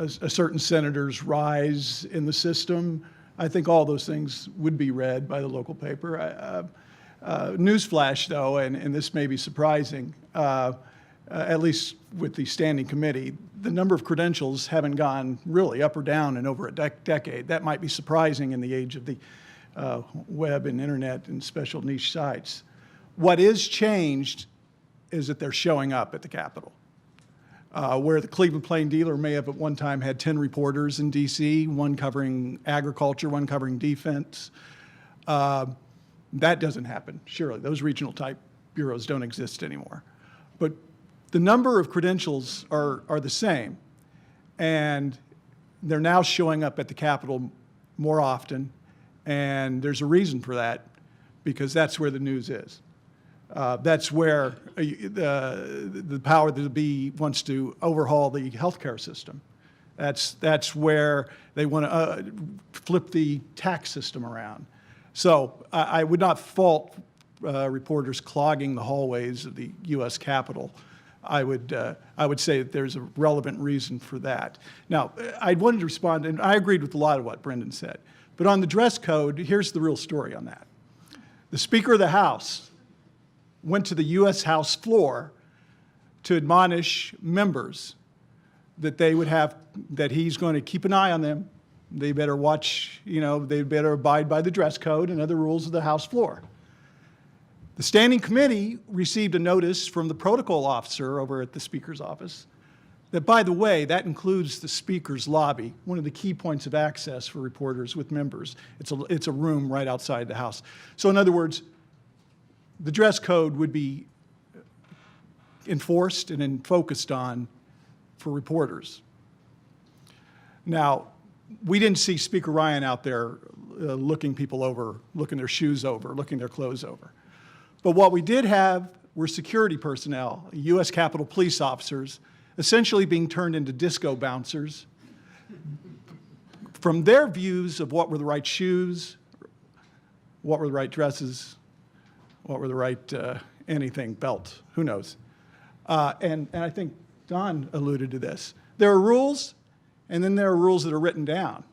certain senator's rise in the system, I think all those things would be read by the local paper. Newsflash, though, and this may be surprising, at least with the standing committee, the number of credentials haven't gone really up or down in over a decade. That might be surprising in the age of the web and internet and special niche sites. What is changed is that they're showing up at the Capitol. Where the Cleveland Plain Dealer may have at one time had 10 reporters in D.C., one covering agriculture, one covering defense. That doesn't happen, surely. Those regional type bureaus don't exist anymore. But the number of credentials are the same, and they're now showing up at the Capitol more often, and there's a reason for that, because that's where the news is. That's where the power that be wants to overhaul the healthcare system. That's where they want to flip the tax system around. So I would not fault reporters clogging the hallways of the U.S. Capitol. I would say that there's a relevant reason for that. Now, I wanted to respond, and I agreed with a lot of what Brendan said. But on the dress code, here's the real story on that. The Speaker of the House went to the U.S. House floor to admonish members that they would have, that he's going to keep an eye on them. They better watch, they better abide by the dress code and other rules of the House floor. The Standing Committee received a notice from the protocol officer over at the Speaker's office that, by the way, that includes the Speaker's lobby, one of the key points of access for reporters with members. It's a room right outside the House. So in other words, the dress code would be enforced and focused on for reporters. Now, we didn't see Speaker Ryan out there looking people over, looking their shoes over, looking their clothes over. But what we did have were security personnel, U.S. Capitol police officers, essentially being turned into disco bouncers from their views of what were the right shoes, what were the right dresses, what were the right anything, belt, who knows. And I think Don alluded to this. There are rules, and then there are rules that are written down.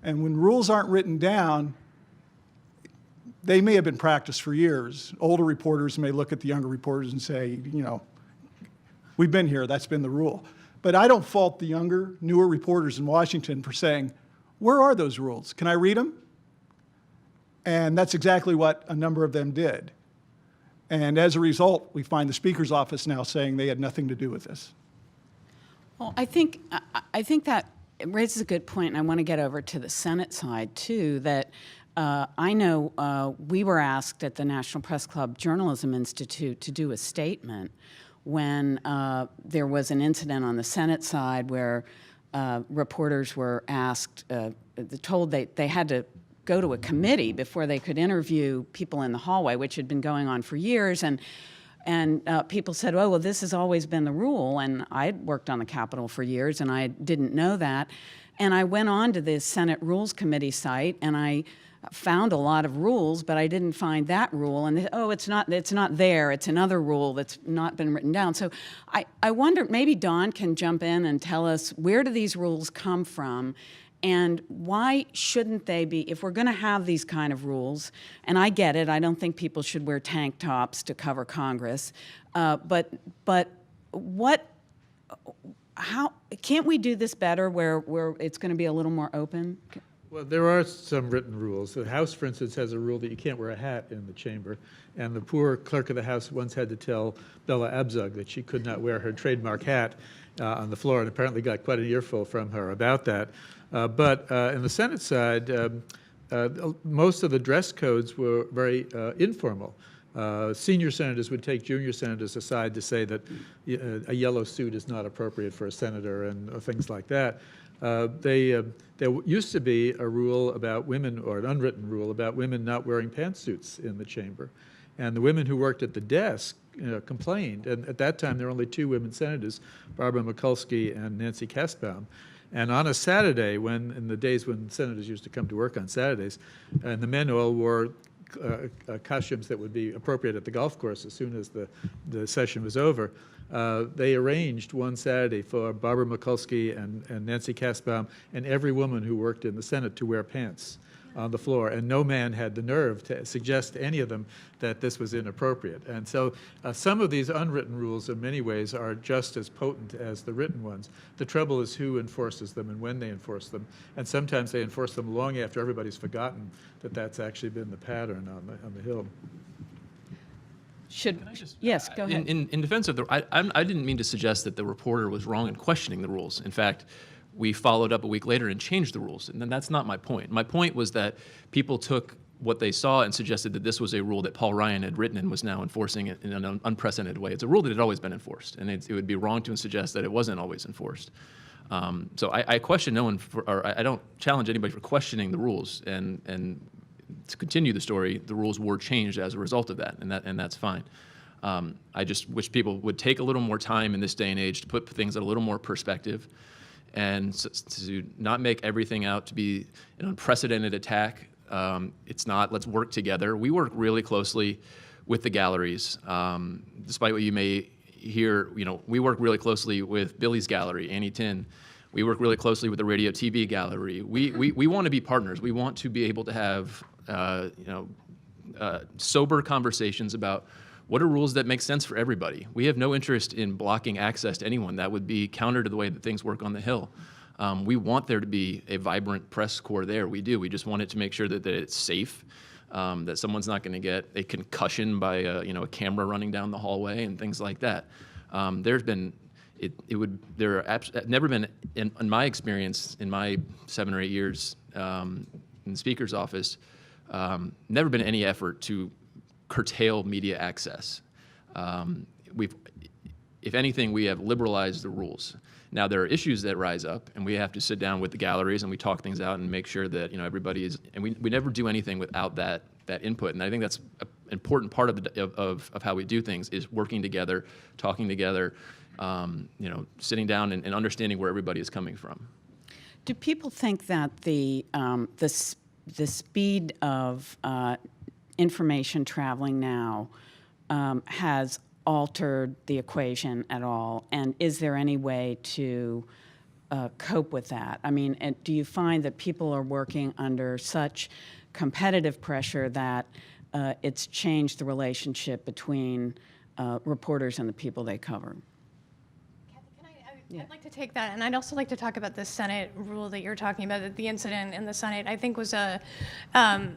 And when rules aren't written down, they may have been practiced for years. Older reporters may look at the younger reporters and say, we've been here, that's been the rule. But I don't fault the younger, newer reporters in Washington for saying, where are those rules? Can I read them? And that's exactly what a number of them did. And as a result, we find the Speaker's office now saying they had nothing to do with this. Well, I think that raises a good point, and I want to get over to the Senate side, too, that I know we were asked at the National Press Club Journalism Institute to do a statement when there was an incident on the Senate side where reporters were asked, told they had to go to a committee before they could interview people in the hallway, which had been going on for years. And people said, oh, well, this has always been the rule. And I'd worked on the Capitol for years, and I didn't know that. And I went on to the Senate Rules Committee site, and I found a lot of rules, but I didn't find that rule. And oh, it's not there. It's another rule that's not been written down. So I wonder, maybe Dawn can jump in and tell us, where do these rules come from? And why shouldn't they be, if we're going to have these kind of rules, and I get it, I don't think people should wear tank tops to cover Congress, but how, can't we do this better where it's going to be a little more open? Well, there are some written rules. The House, for instance, has a rule that you can't wear a hat in the chamber, and the poor clerk of the House once had to tell Bella Abzug that she could not wear her trademark hat on the floor, and apparently got quite an earful from her about that. But in the Senate side, most of the dress codes were very informal. Senior senators would take junior senators aside to say that a yellow suit is not appropriate for a senator and things like that. There used to be a rule about women, or an unwritten rule about women not wearing pantsuits in the chamber. And the women who worked at the desk complained. And at that time, there were only 2 women senators, Barbara Mikulski and Nancy Kasbaum. And on a Saturday, in the days when senators used to come to work on Saturdays, and the men all wore costumes that would be appropriate at the golf course as soon as the session was over, they arranged one Saturday for Barbara Mikulski and Nancy Kasbaum and every woman who worked in the Senate to wear pants on the floor, and no man had the nerve to suggest to any of them that this was inappropriate. And so some of these unwritten rules in many ways are just as potent as the written ones. The trouble is who enforces them and when they enforce them, and sometimes they enforce them long after everybody's forgotten that that's actually been the pattern on the Hill. Yes, go ahead. In defense of I didn't mean to suggest that the reporter was wrong in questioning the rules. In fact, we followed up a week later and changed the rules, and that's not my point. My point was that people took what they saw and suggested that this was a rule that Paul Ryan had written and was now enforcing it in an unprecedented way. It's a rule that had always been enforced, and it would be wrong to suggest that it wasn't always enforced. So I question no one, or I don't challenge anybody for questioning the rules, and to continue the story, the rules were changed as a result of that, and that's fine. I just wish people would take a little more time in this day and age to put things in a little more perspective, and to not make everything out to be an unprecedented attack. It's not. Let's work together. We work really closely with the galleries. Despite what you may hear, we work really closely with Billy's Gallery, Annie Tin. We work really closely with the Radio TV Gallery. We want to be partners. We want to be able to have sober conversations about what are rules that make sense for everybody. We have no interest in blocking access to anyone. That would be counter to the way that things work on the Hill. We want there to be a vibrant press corps there. We do. We just want it to make sure that it's safe, that someone's not going to get a concussion by a camera running down the hallway and things like that. There's been never been, in my experience, in my 7 or 8 years in the Speaker's office, never been any effort to curtail media access. If anything, we have liberalized the rules. Now, there are issues that rise up, and we have to sit down with the galleries and we talk things out and make sure that everybody is. And we never do anything without that input. And I think that's an important part of how we do things, is working together, talking together, sitting down and understanding where everybody is coming from. Do people think that the speed of information traveling now has altered the equation at all? And is there any way to cope with that? I mean, do you find that people are working under such competitive pressure that it's changed the relationship between reporters and the people they cover? I'd like to take that, and I'd also like to talk about the Senate rule that you're talking about, that the incident in the Senate, I think was the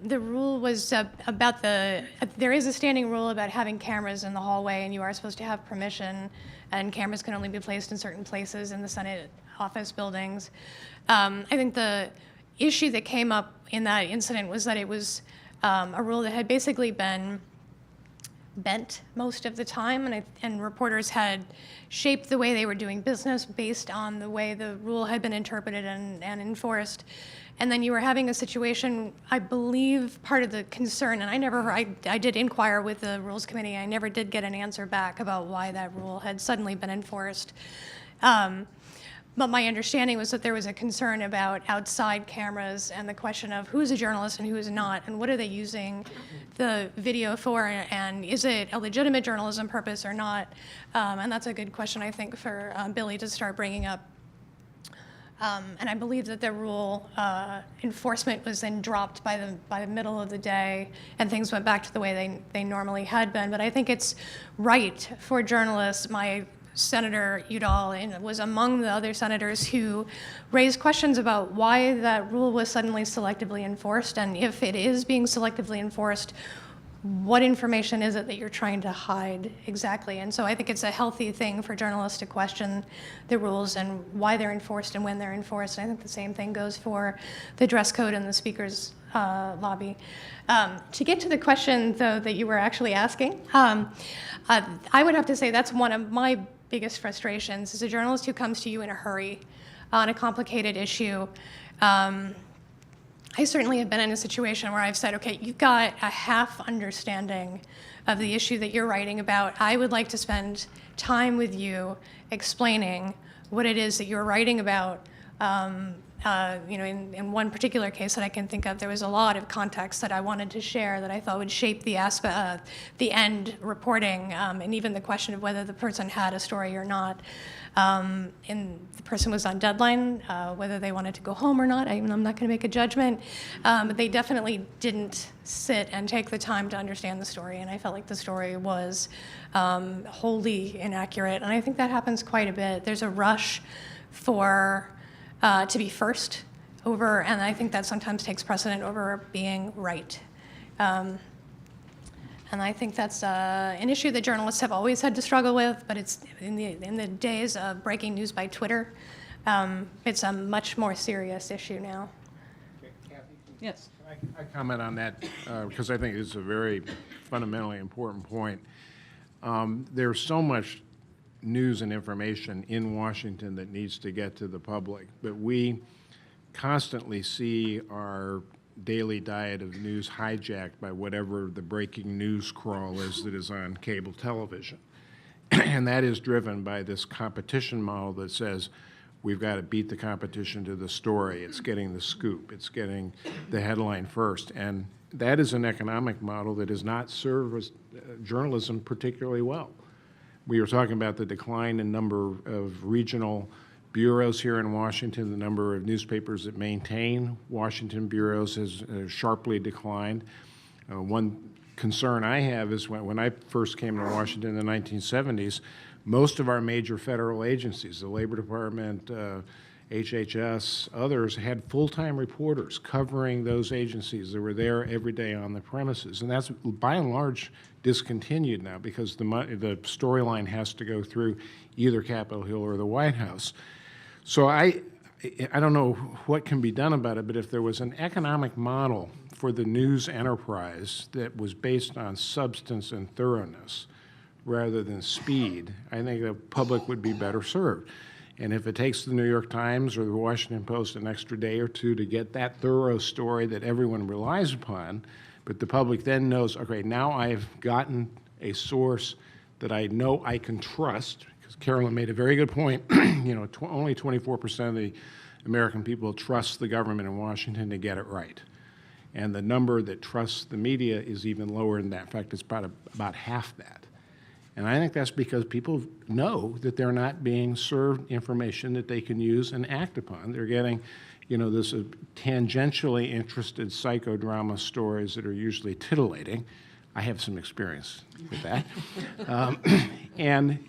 rule was about there is a standing rule about having cameras in the hallway, and you are supposed to have permission, and cameras can only be placed in certain places in the Senate office buildings. I think the issue that came up in that incident was that it was a rule that had basically been bent most of the time, and reporters had shaped the way they were doing business based on the way the rule had been interpreted and enforced. And then you were having a situation, I believe part of the concern, and I did inquire with the Rules Committee, I never did get an answer back about why that rule had suddenly been enforced. But my understanding was that there was a concern about outside cameras and the question of who's a journalist and who is not, and what are they using the video for, and is it a legitimate journalism purpose or not? And that's a good question, I think, for Billy to start bringing up. And I believe that the rule enforcement was then dropped by the middle of the day, and things went back to the way they normally had been. But I think it's right for journalists. My Senator Udall was among the other senators who raised questions about why that rule was suddenly selectively enforced, and if it is being selectively enforced, what information is it that you're trying to hide exactly? And so I think it's a healthy thing for journalists to question the rules and why they're enforced and when they're enforced. And I think the same thing goes for the dress code and the speaker's lobby. To get to the question, though, that you were actually asking, I would have to say that's one of my biggest frustrations is a journalist who comes to you in a hurry on a complicated issue. I certainly have been in a situation where I've said, okay, you've got a half understanding of the issue that you're writing about. I would like to spend time with you explaining what it is that you're writing about. In one particular case that I can think of, there was a lot of context that I wanted to share that I thought would shape the aspect, the end reporting, and even the question of whether the person had a story or not. And the person was on deadline, whether they wanted to go home or not. I'm not going to make a judgment, but they definitely didn't sit and take the time to understand the story, and I felt like the story was wholly inaccurate, and I think that happens quite a bit. There's a rush for to be first over, and I think that sometimes takes precedent over being right. And I think that's an issue that journalists have always had to struggle with, but it's in the days of breaking news by Twitter, it's a much more serious issue now. Kathy? Yes. I comment on that because I think it's a very fundamentally important point. There's so much news and information in Washington that needs to get to the public, but we constantly see our daily diet of news hijacked by whatever the breaking news crawl is that is on cable television. And that is driven by this competition model that says we've got to beat the competition to the story. It's getting the scoop. It's getting the headline first. And that is an economic model that does not serve journalism particularly well. We were talking about the decline in number of regional bureaus here in Washington. The number of newspapers that maintain Washington bureaus has sharply declined. One concern I have is when I first came to Washington in the 1970s, most of our major federal agencies, the Labor Department, HHS, others, had full-time reporters covering those agencies that were there every day on the premises. And that's, by and large, discontinued now because the storyline has to go through either Capitol Hill or the White House. So I don't know what can be done about it, but if there was an economic model for the news enterprise that was based on substance and thoroughness rather than speed, I think the public would be better served. And if it takes the New York Times or the Washington Post an extra day or two to get that thorough story that everyone relies upon, but the public then knows, okay, now I've gotten a source that I know I can trust, because Carolyn made a very good point, only 24% of the American people trust the government in Washington to get it right. And the number that trusts the media is even lower than that. In fact, it's about half that. And I think that's because people know that they're not being served information that they can use and act upon. They're getting, this tangentially interested psychodrama stories that are usually titillating. I have some experience with that. And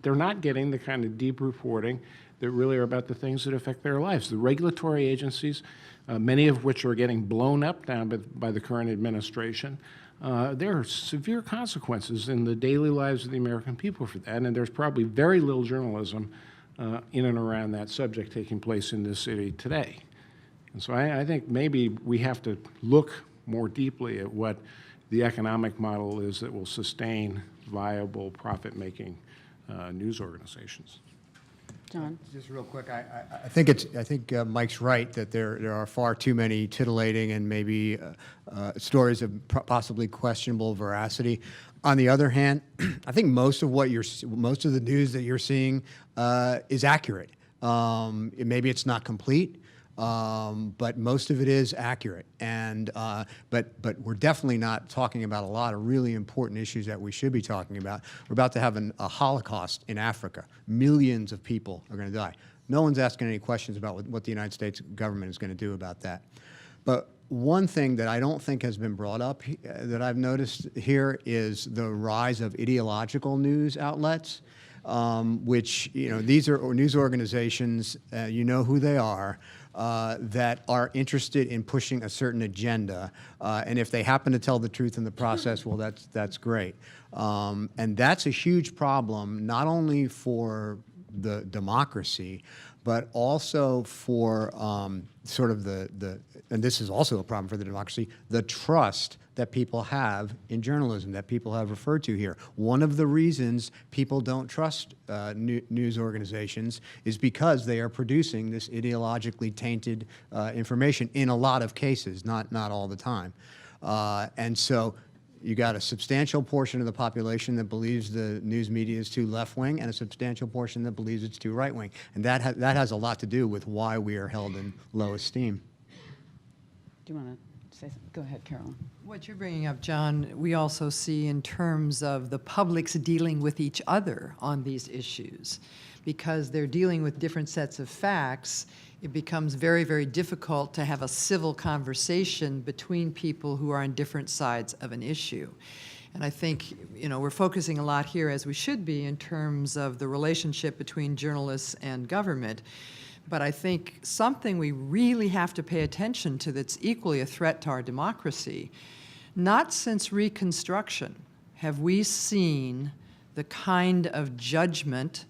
they're not getting the kind of deep reporting that really are about the things that affect their lives. The regulatory agencies, many of which are getting blown up now by the current administration, there are severe consequences in the daily lives of the American people for that, and there's probably very little journalism in and around that subject taking place in this city today. And so I think maybe we have to look more deeply at what the economic model is that will sustain viable, profit-making news organizations. John? Just real quick, I think Mike's right that there are far too many titillating and maybe stories of possibly questionable veracity. On the other hand, I think most of the news that you're seeing is accurate. Maybe it's not complete, but most of it is accurate. And but we're definitely not talking about a lot of really important issues that we should be talking about. We're about to have a Holocaust in Africa. Millions of people are going to die. No one's asking any questions about what the United States government is going to do about that. But one thing that I don't think has been brought up that I've noticed here is the rise of ideological news outlets, which, these are news organizations, you know who they are, that are interested in pushing a certain agenda. And if they happen to tell the truth in the process, well, that's great. And that's a huge problem, not only for the democracy, but also for sort of and this is also a problem for the democracy, the trust that people have in journalism, that people have referred to here. One of the reasons people don't trust news organizations is because they are producing this ideologically tainted information in a lot of cases, not all the time. And so you got a substantial portion of the population that believes the news media is too left-wing and a substantial portion that believes it's too right-wing. And that has a lot to do with why we are held in low esteem. Do you want to say something? Go ahead, Carolyn. What you're bringing up, John, we also see in terms of the public's dealing with each other on these issues. Because they're dealing with different sets of facts, it becomes very, very difficult to have a civil conversation between people who are on different sides of an issue. And I think, we're focusing a lot here, as we should be, in terms of the relationship between journalists and government. But I think something we really have to pay attention to that's equally a threat to our democracy, not since Reconstruction have we seen the kind of judgment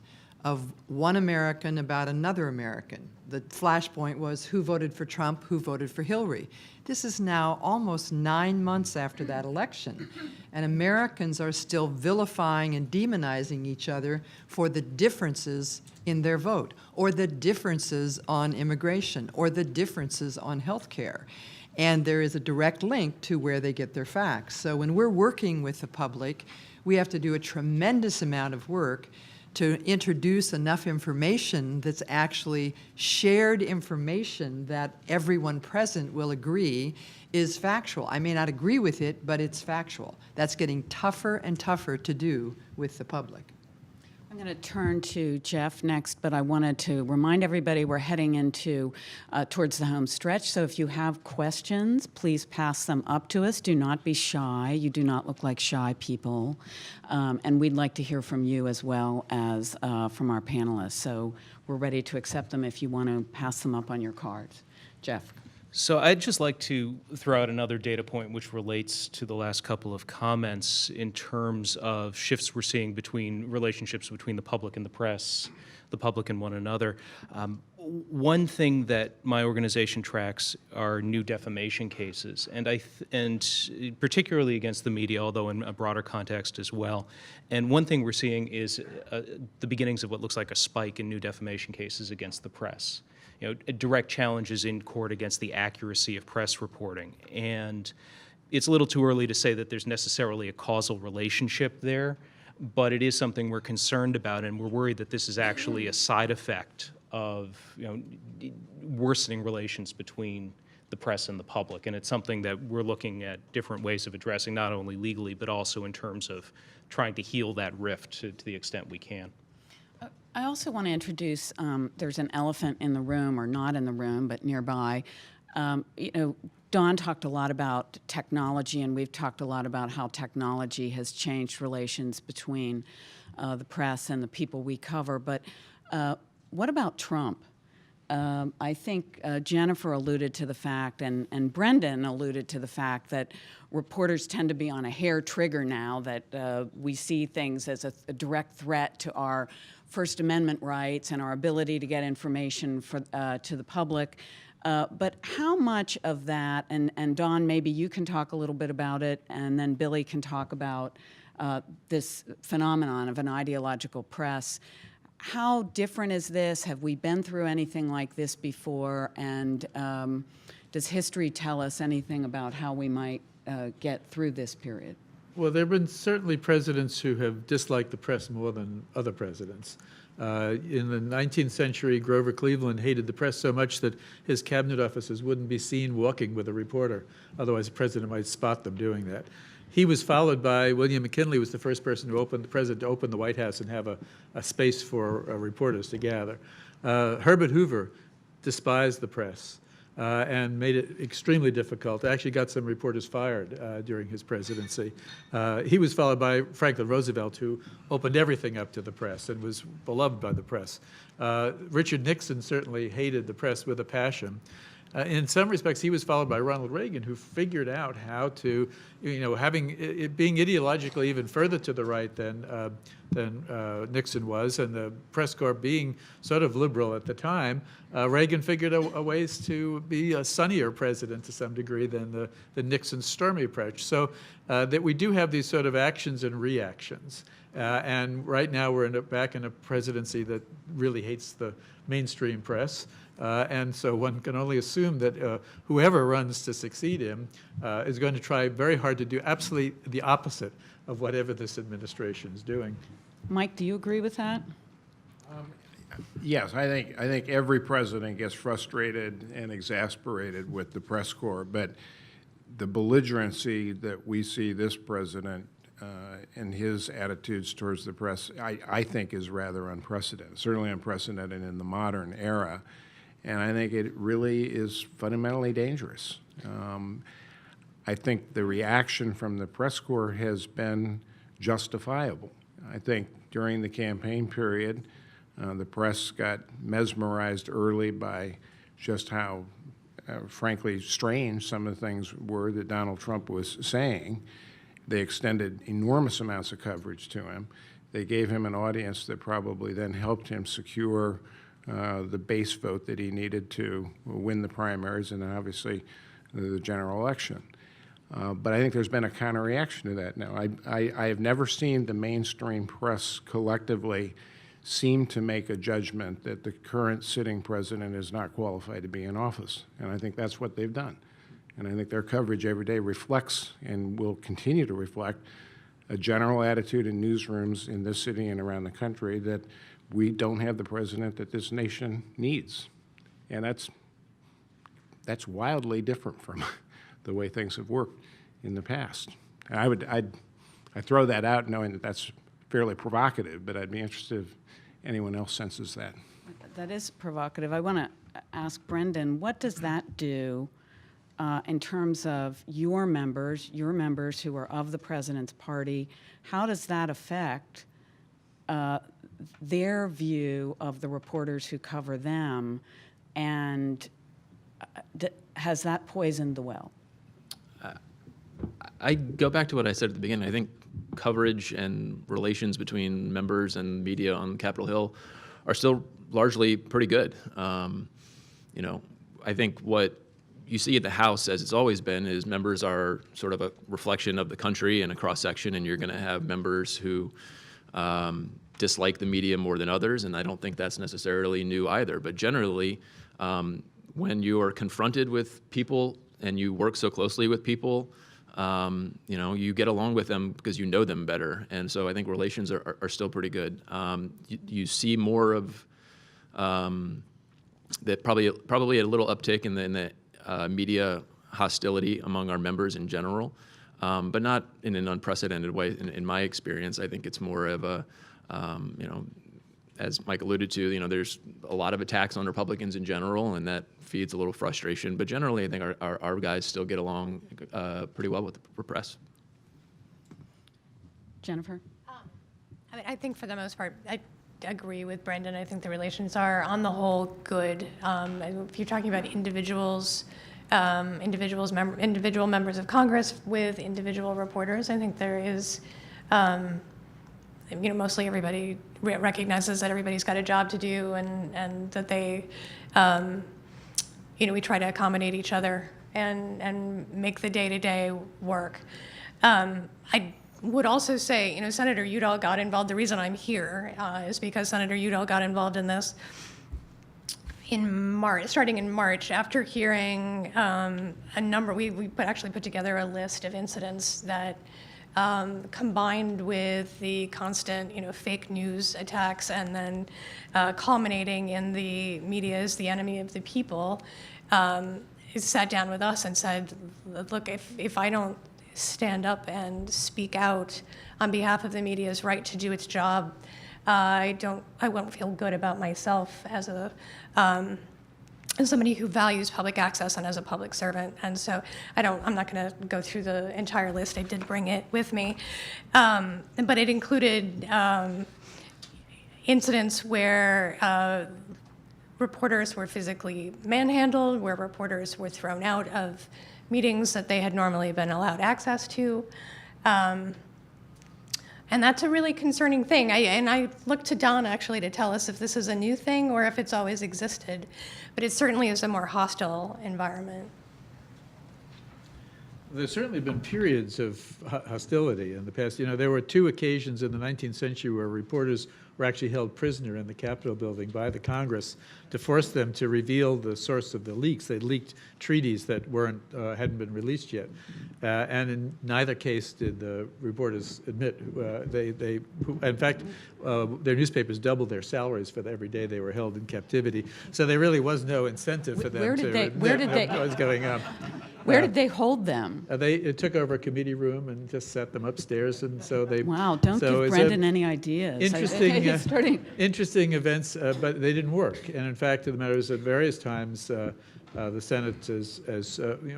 of one American about another American. The flashpoint was who voted for Trump, who voted for Hillary. This is now almost 9 months after that election, and Americans are still vilifying and demonizing each other for the differences in their vote, or the differences on immigration, or the differences on health care. And there is a direct link to where they get their facts. So when we're working with the public, we have to do a tremendous amount of work to introduce enough information that's actually shared information that everyone present will agree is factual. I may not agree with it, but it's factual. That's getting tougher and tougher to do with the public. I'm going to turn to Jeff next, but I wanted to remind everybody we're heading into towards the home stretch. So if you have questions, please pass them up to us. Do not be shy. You do not look like shy people. And we'd like to hear from you as well as from our panelists. So we're ready to accept them if you want to pass them up on your cards. Jeff. So I'd just like to throw out another data point which relates to the last couple of comments in terms of shifts we're seeing between relationships between the public and the press, the public and one another. One thing that my organization tracks are new defamation cases, and particularly against the media, although in a broader context as well. And one thing we're seeing is the beginnings of what looks like a spike in new defamation cases against the press. Direct challenges in court against the accuracy of press reporting. And it's a little too early to say that there's necessarily a causal relationship there, but it is something we're concerned about, and we're worried that this is actually a side effect of worsening relations between the press and the public. And it's something that we're looking at different ways of addressing, not only legally, but also in terms of trying to heal that rift to the extent we can. I also want to introduce, there's an elephant in the room, or not in the room, but nearby. Don talked a lot about technology, and we've talked a lot about how technology has changed relations between the press and the people we cover. But what about Trump? I think Jennifer alluded to the fact, and Brendan alluded to the fact that reporters tend to be on a hair trigger now, that we see things as a direct threat to our First Amendment rights and our ability to get information to the public. But how much of that, and Dawn, maybe you can talk a little bit about it, and then Billy can talk about this phenomenon of an ideological press. How different is this? Have we been through anything like this before? And does history tell us anything about how we might get through this period? Well, there have been certainly presidents who have disliked the press more than other presidents. In the 19th century, Grover Cleveland hated the press so much that his cabinet officers wouldn't be seen walking with a reporter. Otherwise, the president might spot them doing that. He was followed by William McKinley, was the first person to open, the president to open the White House and have a space for reporters to gather. Herbert Hoover despised the press. And made it extremely difficult. Actually got some reporters fired during his presidency. He was followed by Franklin Roosevelt, who opened everything up to the press and was beloved by the press. Richard Nixon certainly hated the press with a passion. In some respects, he was followed by Ronald Reagan, who figured out how to, having it being ideologically even further to the right than Nixon was, and the press corps being sort of liberal at the time, Reagan figured out ways to be a sunnier president to some degree than the Nixon stormy approach. So that we do have these sort of actions and reactions. And right now we're back in a presidency that really hates the mainstream press. And so one can only assume that whoever runs to succeed him is going to try very hard to do absolutely the opposite of whatever this administration is doing. Mike, do you agree with that? Yes, I think every president gets frustrated and exasperated with the press corps, but the belligerency that we see this president and his attitudes towards the press, I think is rather unprecedented, certainly unprecedented in the modern era. And I think it really is fundamentally dangerous. I think the reaction from the press corps has been justifiable. I think during the campaign period, the press got mesmerized early by just how, frankly, strange some of the things were that Donald Trump was saying. They extended enormous amounts of coverage to him. They gave him an audience that probably then helped him secure the base vote that he needed to win the primaries and then obviously the general election. But I think there's been a counter-reaction to that now. I have never seen the mainstream press collectively seem to make a judgment that the current sitting president is not qualified to be in office. And I think that's what they've done. And I think their coverage every day reflects and will continue to reflect a general attitude in newsrooms in this city and around the country that we don't have the president that this nation needs. And that's wildly different from the way things have worked in the past. And I throw that out knowing that that's fairly provocative, but I'd be interested if anyone else senses that. That is provocative. I want to ask Brendan, what does that do in terms of your members who are of the president's party? How does that affect their view of the reporters who cover them, and has that poisoned the well? I go back to what I said at the beginning. I think coverage and relations between members and media on Capitol Hill are still largely pretty good. I think what you see at the House, as it's always been, is members are sort of a reflection of the country and a cross-section, and you're going to have members who dislike the media more than others, and I don't think that's necessarily new either. But generally, when you are confronted with people and you work so closely with people, you get along with them because you know them better. And so I think relations are still pretty good. You see more of that, probably a little uptick in the media hostility among our members in general, but not in an unprecedented way. In my experience, I think it's more of a, as Mike alluded to, there's a lot of attacks on Republicans in general, and that feeds a little frustration. But generally, I think our guys still get along pretty well with the press. Jennifer? I think for the most part, I agree with Brendan. I think the relations are, on the whole, good. If you're talking about individual members of Congress with individual reporters, I think there is, mostly everybody recognizes that everybody's got a job to do, and that they, we try to accommodate each other and make the day-to-day work. I would also say, Senator Udall got involved. The reason I'm here is because Senator Udall got involved in this starting in March, after hearing a number. We actually put together a list of incidents that, combined with the constant, fake news attacks, and then culminating in the media as the enemy of the people, sat down with us and said, look, if I don't stand up and speak out on behalf of the media's right to do its job, I won't feel good about myself as somebody who values public access and as a public servant. And so I'm not going to go through the entire list. I did bring it with me. But it included incidents where reporters were physically manhandled, where reporters were thrown out of meetings that they had normally been allowed access to. And that's a really concerning thing. I look to Don, actually, to tell us if this is a new thing or if it's always existed. But it certainly is a more hostile environment. There's certainly been periods of hostility in the past. There were 2 occasions in the 19th century where reporters were actually held prisoner in the Capitol building by the Congress to force them to reveal the source of the leaks. They leaked treaties that hadn't been released yet. And in neither case did the reporters admit. In fact, their newspapers doubled their salaries for every day they were held in captivity. So there really was no incentive for them to admit what was going on. Where did they hold them? They took over a committee room and just set them upstairs, and so they. Wow! Don't give Brendan any ideas. Interesting events, but they didn't work. And in fact, the matter is, at various times, the Senate,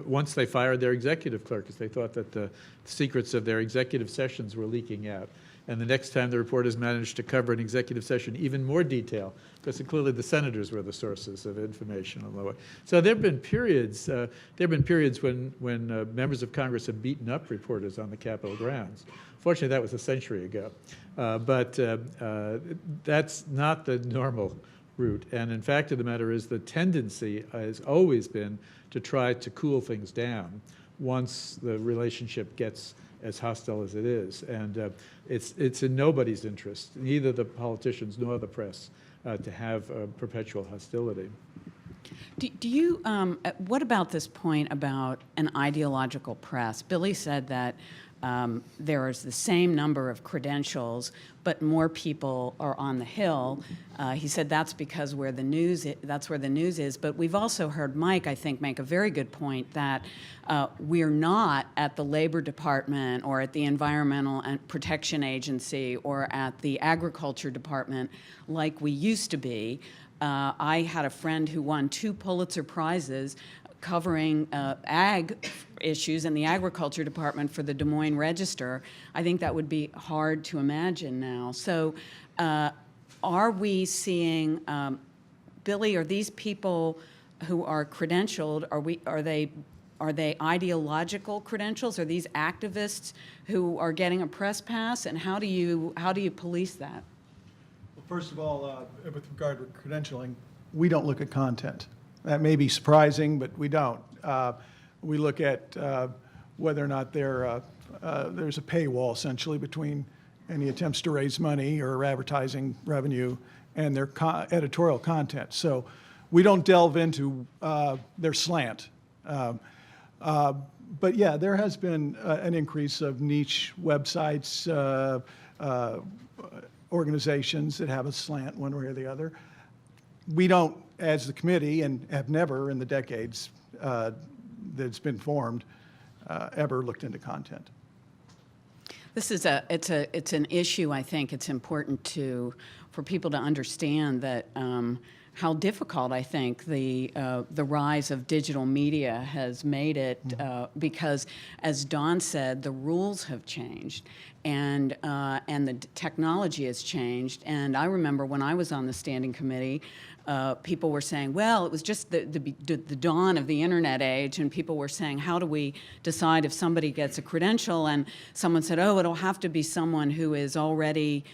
once they fired their executive clerk, because they thought that the secrets of their executive sessions were leaking out. And the next time the reporters managed to cover an executive session, even more detail, because clearly the senators were the sources of information on the way. So there have been periods. When members of Congress have beaten up reporters on the Capitol grounds. Fortunately, that was a century ago, but that's not the normal route. And in fact of the matter is, the tendency has always been to try to cool things down once the relationship gets as hostile as it is. And it's in nobody's interest, neither the politicians nor the press, to have perpetual hostility. Do you, what about this point about an ideological press? Billy said that there is the same number of credentials, but more people are on the Hill. He said that's because that's where the news is. But we've also heard Mike, I think, make a very good point that we're not at the Labor Department or at the Environmental and Protection Agency or at the Agriculture Department like we used to be. I had a friend who won 2 Pulitzer Prizes covering ag issues in the Agriculture Department for the Des Moines Register. I think that would be hard to imagine now. So are we seeing, Billy, are these people who are credentialed, are they ideological credentials? Are these activists who are getting a press pass? And how do you police that? Well, first of all, with regard to credentialing, we don't look at content. That may be surprising, but we don't. We look at whether or not there's a paywall, essentially, between any attempts to raise money or advertising revenue and their editorial content. So we don't delve into their slant. But yeah, there has been an increase of niche websites, organizations that have a slant one way or the other. We don't, as the committee, and have never in the decades that's been formed, ever looked into content. This is it's an issue. I think it's important for people to understand that how difficult I think the rise of digital media has made it, because, as Don said, the rules have changed, and the technology has changed. And I remember when I was on the standing committee, people were saying, well, it was just the dawn of the internet age, and people were saying, how do we decide if somebody gets a credential? And someone said, oh, it'll have to be someone who is already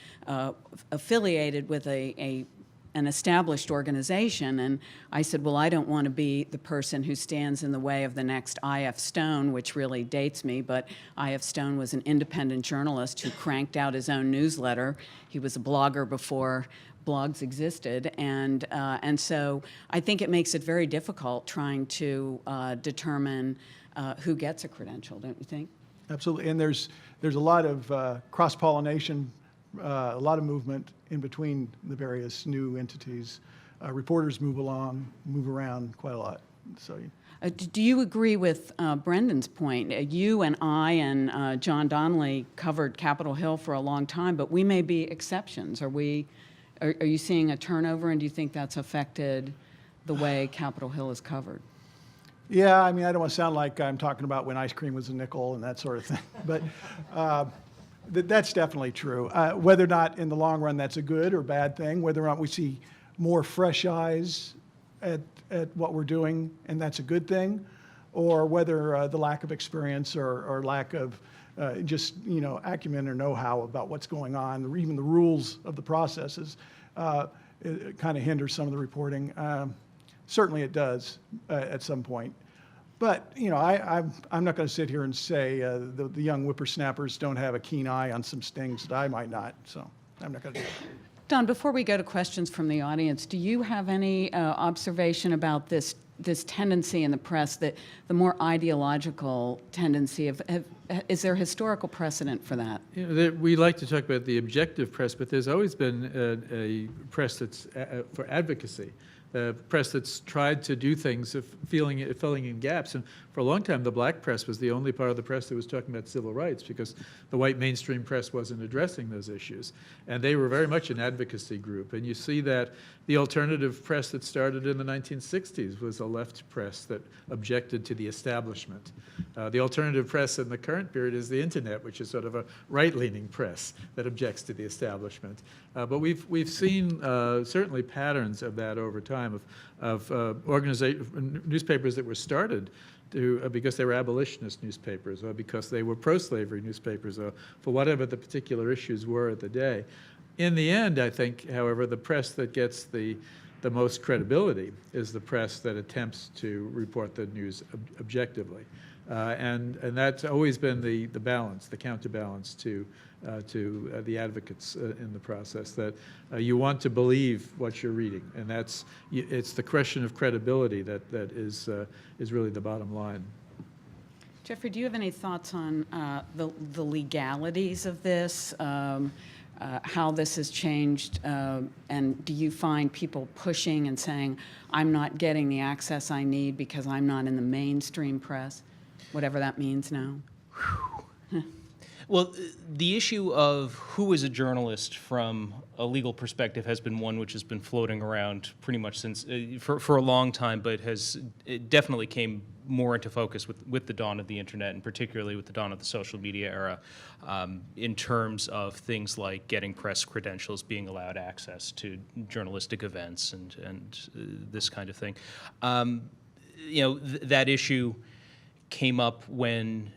affiliated with a an established organization. And I said, well, I don't want to be the person who stands in the way of the next I.F. Stone, which really dates me, but I.F. Stone was an independent journalist who cranked out his own newsletter. He was a blogger before blogs existed, and so I think it makes it very difficult trying to determine who gets a credential, don't you think? Absolutely, and there's a lot of cross-pollination, a lot of movement in between the various new entities. Reporters move around quite a lot. So. Do you agree with Brendan's point? You and I and John Donnelly covered Capitol Hill for a long time, but we may be exceptions. Are you seeing a turnover, and do you think that's affected the way Capitol Hill is covered? Yeah, I mean, I don't want to sound like I'm talking about when ice cream was a nickel and that sort of thing, but that's definitely true. Whether or not in the long run that's a good or bad thing, whether or not we see more fresh eyes at what we're doing and that's a good thing, or whether the lack of experience or lack of just acumen or know-how about what's going on, or even the rules of the processes, it kind of hinders some of the reporting. Certainly it does at some point. But I'm not going to sit here and say the young whippersnappers don't have a keen eye on some things that I might not. So I'm not going to do that. Don, before we go to questions from the audience, do you have any observation about this tendency in the press, that the more ideological tendency of, is there historical precedent for that? We like to talk about the objective press, but there's always been a press that's for advocacy. A press that's tried to do things, filling in gaps. And for a long time, the black press was the only part of the press that was talking about civil rights, because the white mainstream press wasn't addressing those issues. And they were very much an advocacy group. And you see that the alternative press that started in the 1960s was a left press that objected to the establishment. The alternative press in the current period is the internet, which is sort of a right-leaning press that objects to the establishment. But we've seen certainly patterns of that over time, of newspapers that were started because they were abolitionist newspapers, or because they were pro-slavery newspapers, or for whatever the particular issues were at the day. In the end, I think, however, the press that gets the most credibility is the press that attempts to report the news objectively. And that's always been the balance, the counterbalance to the advocates in the process, that you want to believe what you're reading, and it's the question of credibility that is really the bottom line. Jeffrey, do you have any thoughts on the legalities of this, how this has changed, and do you find people pushing and saying, I'm not getting the access I need because I'm not in the mainstream press, whatever that means now? Well, the issue of who is a journalist from a legal perspective has been one which has been floating around pretty much since for a long time, but it definitely came more into focus with the dawn of the internet, and particularly with the dawn of the social media era, in terms of things like getting press credentials, being allowed access to journalistic events, and this kind of thing. That issue came up when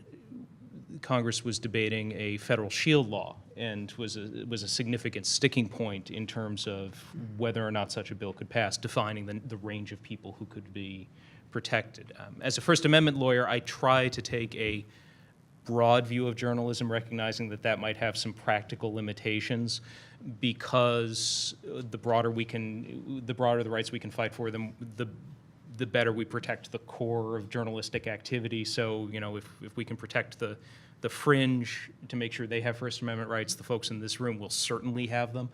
Congress was debating a federal shield law, and was a significant sticking point in terms of whether or not such a bill could pass, defining the range of people who could be protected. As a First Amendment lawyer, I try to take a broad view of journalism, recognizing that might have some practical limitations, because the broader the rights we can fight for, the better we protect the core of journalistic activity. So, if we can protect the fringe to make sure they have First Amendment rights, the folks in this room will certainly have them.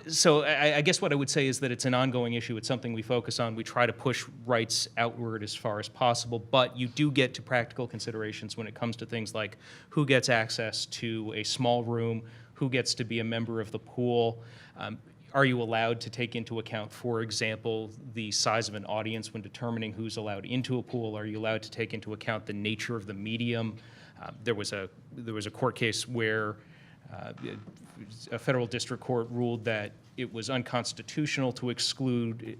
So I guess what I would say is that it's an ongoing issue. It's something we focus on. We try to push rights outward as far as possible, but you do get to practical considerations when it comes to things like who gets access to a small room, who gets to be a member of the pool. Are you allowed to take into account, for example, the size of an audience when determining who's allowed into a pool? Are you allowed to take into account the nature of the medium? There was a court case where a federal district court ruled that it was unconstitutional to exclude.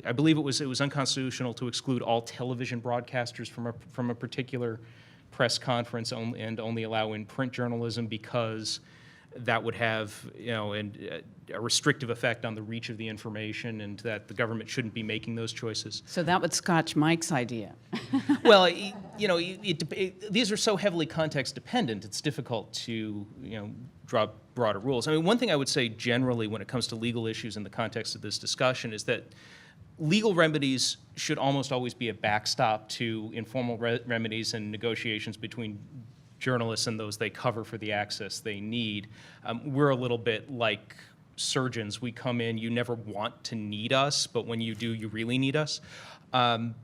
I believe it was unconstitutional to exclude all television broadcasters from a particular press conference and only allow in print journalism, because that would have, a restrictive effect on the reach of the information, and that the government shouldn't be making those choices. So that would scotch Mike's idea. Well, these are so heavily context dependent, it's difficult to, draw broader rules. I mean, one thing I would say generally when it comes to legal issues in the context of this discussion is that legal remedies should almost always be a backstop to informal remedies and negotiations between journalists and those they cover for the access they need. We're a little bit like surgeons. We come in, you never want to need us, but when you do, you really need us. And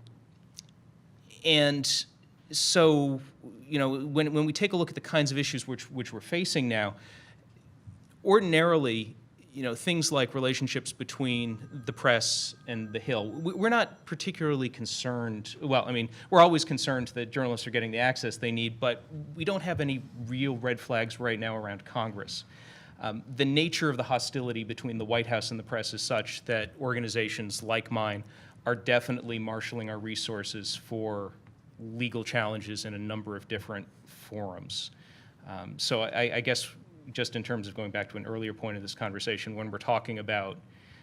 so, when we take a look at the kinds of issues which we're facing now, ordinarily, things like relationships between the press and the Hill, we're not particularly concerned. Well, I mean, we're always concerned that journalists are getting the access they need, but we don't have any real red flags right now around Congress. The nature of the hostility between the White House and the press is such that organizations like mine are definitely marshaling our resources for legal challenges in a number of different forums. So I guess, just in terms of going back to an earlier point of this conversation, when we're talking about,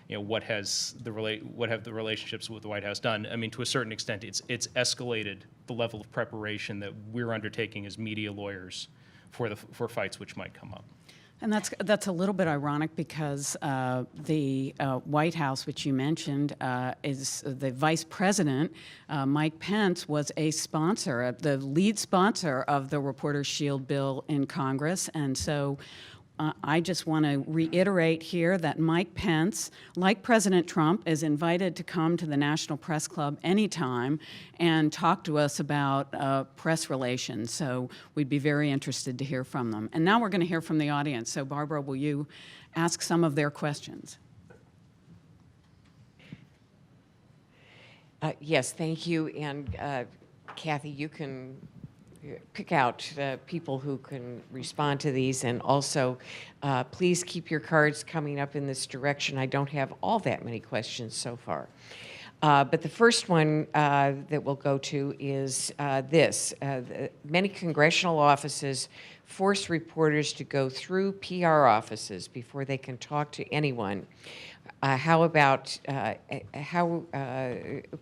what have the relationships with the White House done? I mean, to a certain extent, it's escalated the level of preparation that we're undertaking as media lawyers for fights which might come up. And that's a little bit ironic because the White House, which you mentioned, is the Vice President, Mike Pence, was a sponsor, the lead sponsor of the Reporters' Shield bill in Congress. And so I just want to reiterate here that Mike Pence, like President Trump, is invited to come to the National Press Club anytime and talk to us about press relations. So we'd be very interested to hear from them. And now we're going to hear from the audience. So Barbara, will you ask some of their questions? Yes, thank you. And Kathy, you can pick out people who can respond to these, and also please keep your cards coming up in this direction. I don't have all that many questions so far. But the first one that we'll go to is this. Many congressional offices force reporters to go through PR offices before they can talk to anyone. How about, how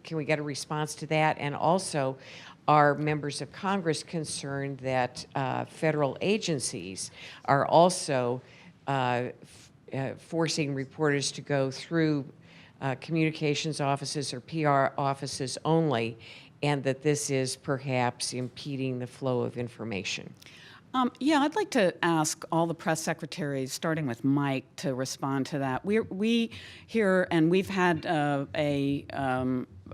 can we get a response to that? And also, are members of Congress concerned that federal agencies are also forcing reporters to go through communications offices or PR offices only, and that this is perhaps impeding the flow of information? Yeah, I'd like to ask all the press secretaries, starting with Mike, to respond to that. We here, and we've had a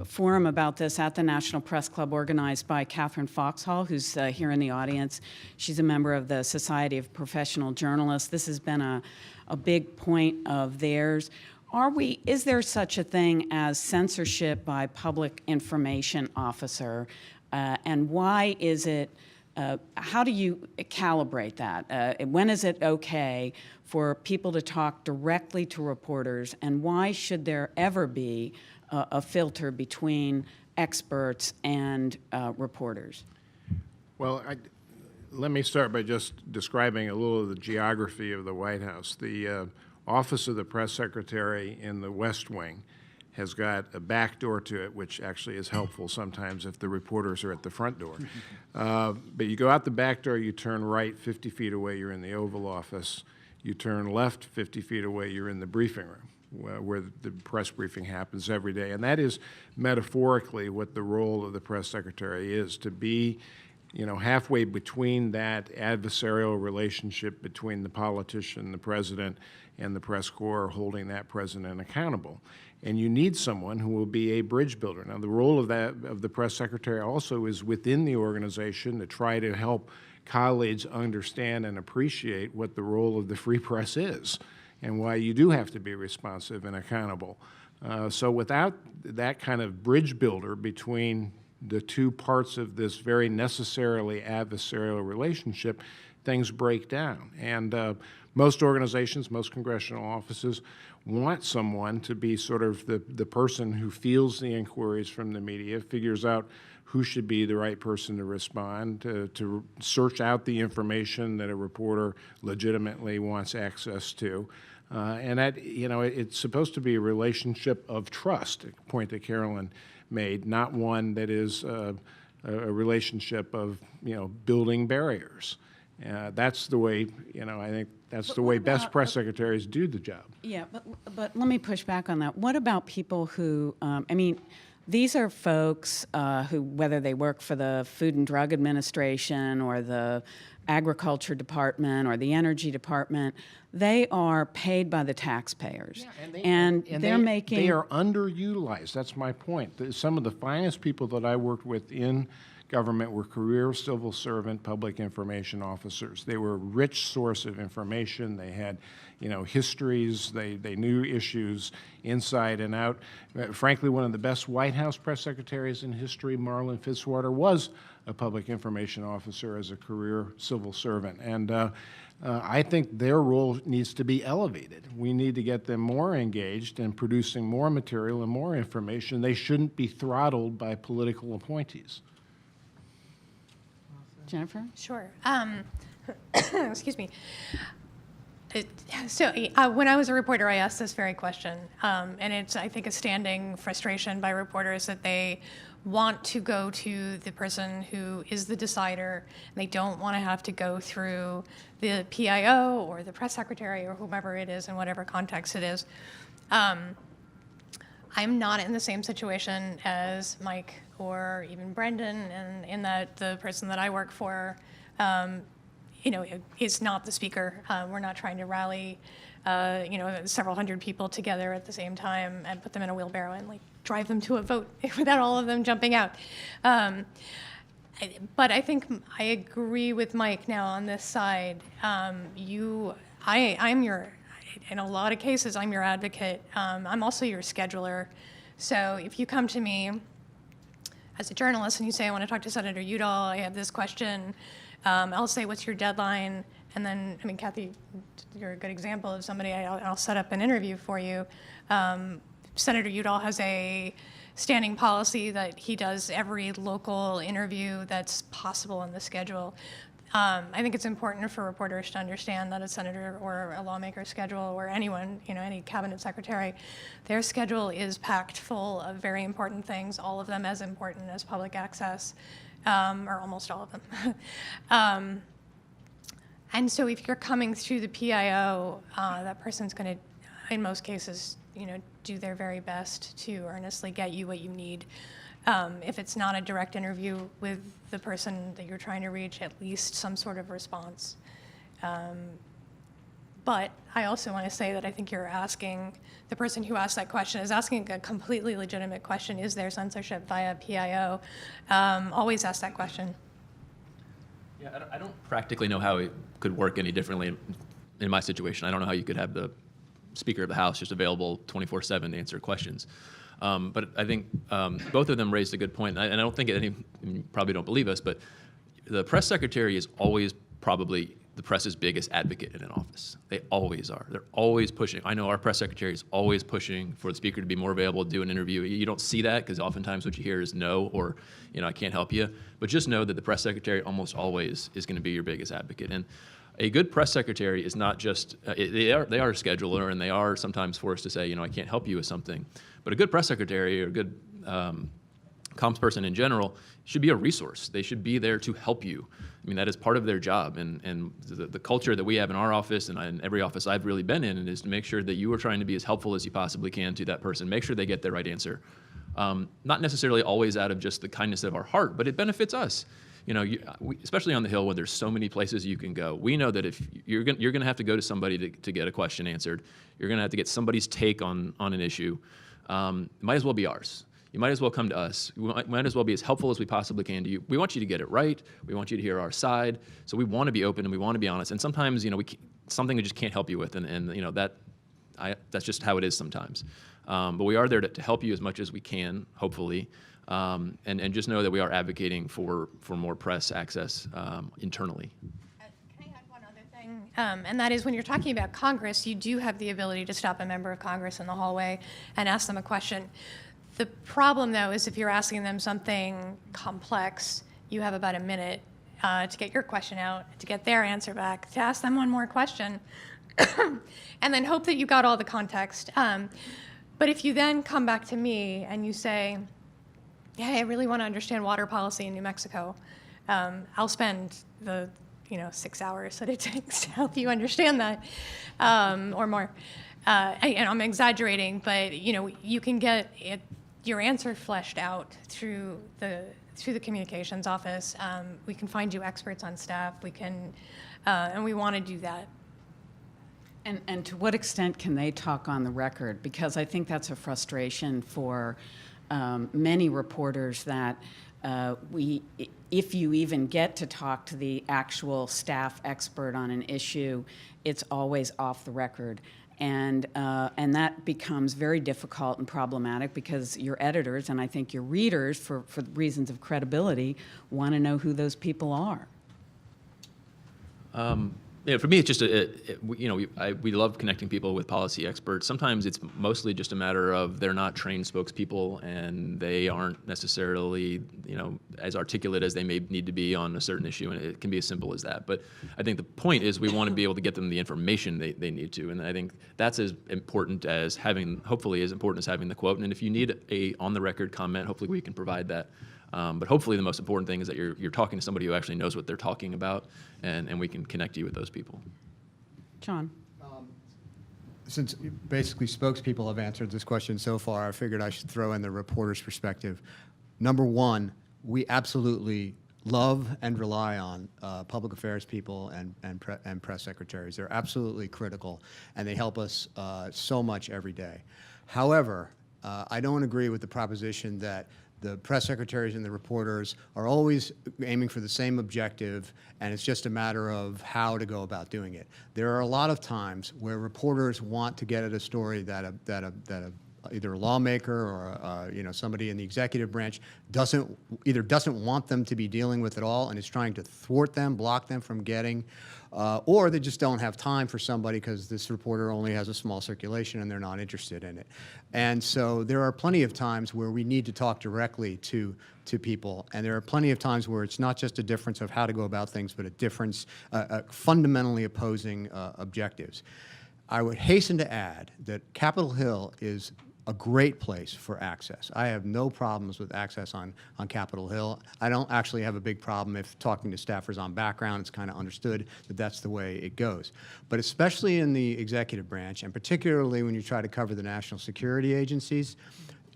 forum about this at the National Press Club organized by Catherine Foxhall, who's here in the audience. She's a member of the Society of Professional Journalists. This has been a big point of theirs. Is there such a thing as censorship by public information officer? And why is it, how do you calibrate that? When is it okay for people to talk directly to reporters, and why should there ever be a filter between experts and reporters? Well, let me start by just describing a little of the geography of the White House. The Office of the Press Secretary in the West Wing has got a back door to it, which actually is helpful sometimes if the reporters are at the front door. But you go out the back door, you turn right 50 feet away, you're in the Oval Office. You turn left 50 feet away, you're in the briefing room, where the press briefing happens every day. And that is metaphorically what the role of the press secretary is, to be, halfway between that adversarial relationship between the politician, the president, and the press corps, holding that president accountable. And you need someone who will be a bridge builder. Now, the role of the press secretary also is within the organization to try to help colleagues understand and appreciate what the role of the free press is and why you do have to be responsive and accountable. So without that kind of bridge builder between the two parts of this very necessarily adversarial relationship, things break down. And most organizations, most congressional offices want someone to be sort of the person who fields the inquiries from the media, figures out who should be the right person to respond, to search out the information that a reporter legitimately wants access to. And that, it's supposed to be a relationship of trust, a point that Carolyn made, not one that is a relationship of, building barriers. That's the way, I think that's the way best press secretaries do the job. Yeah, but let me push back on that. What about people who, these are folks who, whether they work for the Food and Drug Administration or the Agriculture Department or the Energy Department, they are paid by the taxpayers. Yeah, and they're making... They are underutilized. That's my point. Some of the finest people that I worked with in government were career civil servant public information officers. They were a rich source of information. They had, histories. They knew issues inside and out. Frankly, one of the best White House press secretaries in history, Marlin Fitzwater, was a public information officer as a career civil servant. And I think their role needs to be elevated. We need to get them more engaged in producing more material and more information. They shouldn't be throttled by political appointees. Jennifer? Sure. Excuse me. When I was a reporter, I asked this very question, and it's, I think, a standing frustration by reporters that they want to go to the person who is the decider, and they don't want to have to go through the PIO or the press secretary or whomever it is in whatever context it is. I'm not in the same situation as Mike or even Brendan, and in that the person that I work for, is not the speaker. We're not trying to rally, several hundred people together at the same time and put them in a wheelbarrow and drive them to a vote without all of them jumping out. But I think I agree with Mike now on this side. I'm your, in a lot of cases, I'm your advocate. I'm also your scheduler. So if you come to me as a journalist and you say, I want to talk to Senator Udall, I have this question, I'll say, what's your deadline? And then, Kathy, you're a good example of somebody, I'll set up an interview for you. Senator Udall has a standing policy that he does every local interview that's possible in the schedule. I think it's important for reporters to understand that a senator or a lawmaker's schedule, or anyone, any cabinet secretary, their schedule is packed full of very important things, all of them as important as public access, or almost all of them. And so if you're coming through the PIO, that person's going to, in most cases, do their very best to earnestly get you what you need. If it's not a direct interview with the person that you're trying to reach, at least some sort of response. But I also want to say that I think you're asking, the person who asked that question is asking a completely legitimate question. Is there censorship via PIO? Always ask that question. Yeah, I don't practically know how it could work any differently in my situation. I don't know how you could have the Speaker of the House just available 24/7 to answer questions. But I think both of them raised a good point, and I don't think you probably don't believe us, but the press secretary is always probably the press's biggest advocate in an office. They always are. They're always pushing. I know our press secretary is always pushing for the speaker to be more available to do an interview. You don't see that because oftentimes what you hear is no, or I can't help you. But just know that the press secretary almost always is going to be your biggest advocate. And a good press secretary is not just, they are a scheduler, and they are sometimes forced to say, I can't help you with something. But a good press secretary or a good comms person in general should be a resource. They should be there to help you. That is part of their job. And the culture that we have in our office and in every office I've really been in is to make sure that you are trying to be as helpful as you possibly can to that person. Make sure they get the right answer. Not necessarily always out of just the kindness of our heart, but it benefits us. Especially on the Hill, when there's so many places you can go, we know that if you're going to have to go to somebody to get a question answered, you're going to have to get somebody's take on an issue. It might as well be ours. You might as well come to us. We might as well be as helpful as we possibly can to you. We want you to get it right. We want you to hear our side. So we want to be open and we want to be honest. And sometimes, something we just can't help you with, and that's just how it is sometimes. But we are there to help you as much as we can, hopefully. And just know that we are advocating for more press access internally. Can I add one other thing? And that is when you're talking about Congress, you do have the ability to stop a member of Congress in the hallway and ask them a question. The problem, though, is if you're asking them something complex, you have about a minute to get your question out, to get their answer back, to ask them one more question, and then hope that you got all the context. But if you then come back to me and you say, yeah, I really want to understand water policy in New Mexico, I'll spend the 6 hours that it takes to help you understand that, or more. And I'm exaggerating, but you can get your answer fleshed out through the communications office. We can find you experts on staff. We can, and we want to do that. And to what extent can they talk on the record? Because I think that's a frustration for many reporters that if you even get to talk to the actual staff expert on an issue, it's always off the record. And that becomes very difficult and problematic because your editors, and I think your readers, for reasons of credibility, want to know who those people are. For me, it's just we love connecting people with policy experts. Sometimes it's mostly just a matter of they're not trained spokespeople and they aren't necessarily as articulate as they may need to be on a certain issue, and it can be as simple as that. But I think the point is we want to be able to get them the information they need to, and I think that's as important as hopefully as important as having the quote. And if you need a on-the-record comment, hopefully we can provide that. But hopefully the most important thing is that you're talking to somebody who actually knows what they're talking about, and we can connect you with those people. John. Since basically spokespeople have answered this question so far, I figured I should throw in the reporter's perspective. Number one, we absolutely love and rely on public affairs people and press secretaries. They're absolutely critical, and they help us so much every day. However, I don't agree with the proposition that the press secretaries and the reporters are always aiming for the same objective, and it's just a matter of how to go about doing it. There are a lot of times where reporters want to get at a story that either a lawmaker or somebody in the executive branch doesn't want them to be dealing with at all, and is trying to thwart them, block them from getting, or they just don't have time for somebody because this reporter only has a small circulation and they're not interested in it. And so there are plenty of times where we need to talk directly to people, and there are plenty of times where it's not just a difference of how to go about things, but a difference, fundamentally opposing objectives. I would hasten to add that Capitol Hill is a great place for access. I have no problems with access on Capitol Hill. I don't actually have a big problem if talking to staffers on background, it's kind of understood that that's the way it goes. But especially in the executive branch, and particularly when you try to cover the national security agencies,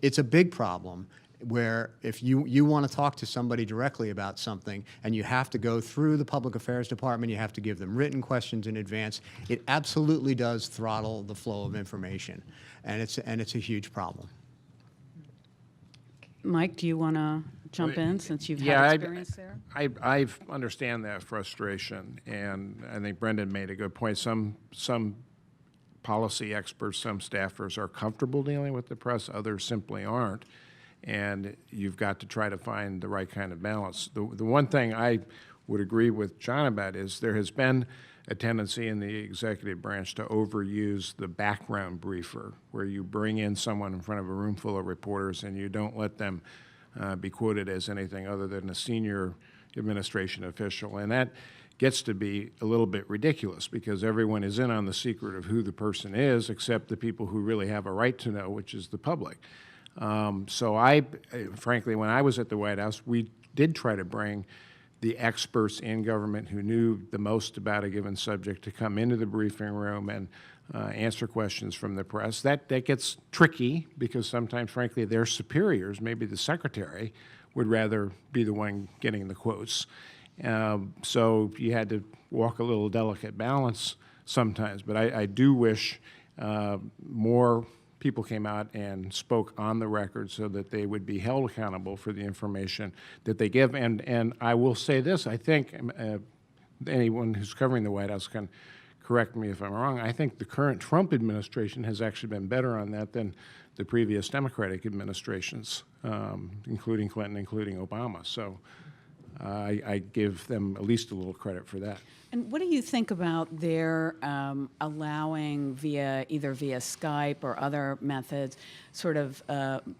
it's a big problem where if you want to talk to somebody directly about something and you have to go through the public affairs department, you have to give them written questions in advance, it absolutely does throttle the flow of information, and it's a huge problem. Mike, do you want to jump in since you've had experience there? I understand that frustration, and I think Brendan made a good point. Some policy experts, some staffers are comfortable dealing with the press, others simply aren't. And you've got to try to find the right kind of balance. The one thing I would agree with John about is there has been a tendency in the executive branch to overuse the background briefer, where you bring in someone in front of a room full of reporters and you don't let them be quoted as anything other than a senior administration official. And that gets to be a little bit ridiculous because everyone is in on the secret of who the person is except the people who really have a right to know, which is the public. So frankly, when I was at the White House, we did try to bring the experts in government who knew the most about a given subject to come into the briefing room and answer questions from the press. That gets tricky because sometimes, frankly, their superiors, maybe the secretary, would rather be the one getting the quotes. So you had to walk a little delicate balance sometimes. But I do wish more people came out and spoke on the record so that they would be held accountable for the information that they give. And I will say this, I think anyone who's covering the White House can correct me if I'm wrong. I think the current Trump administration has actually been better on that than the previous Democratic administrations, including Clinton, including Obama. So I give them at least a little credit for that. And what do you think about their allowing either via Skype or other methods, sort of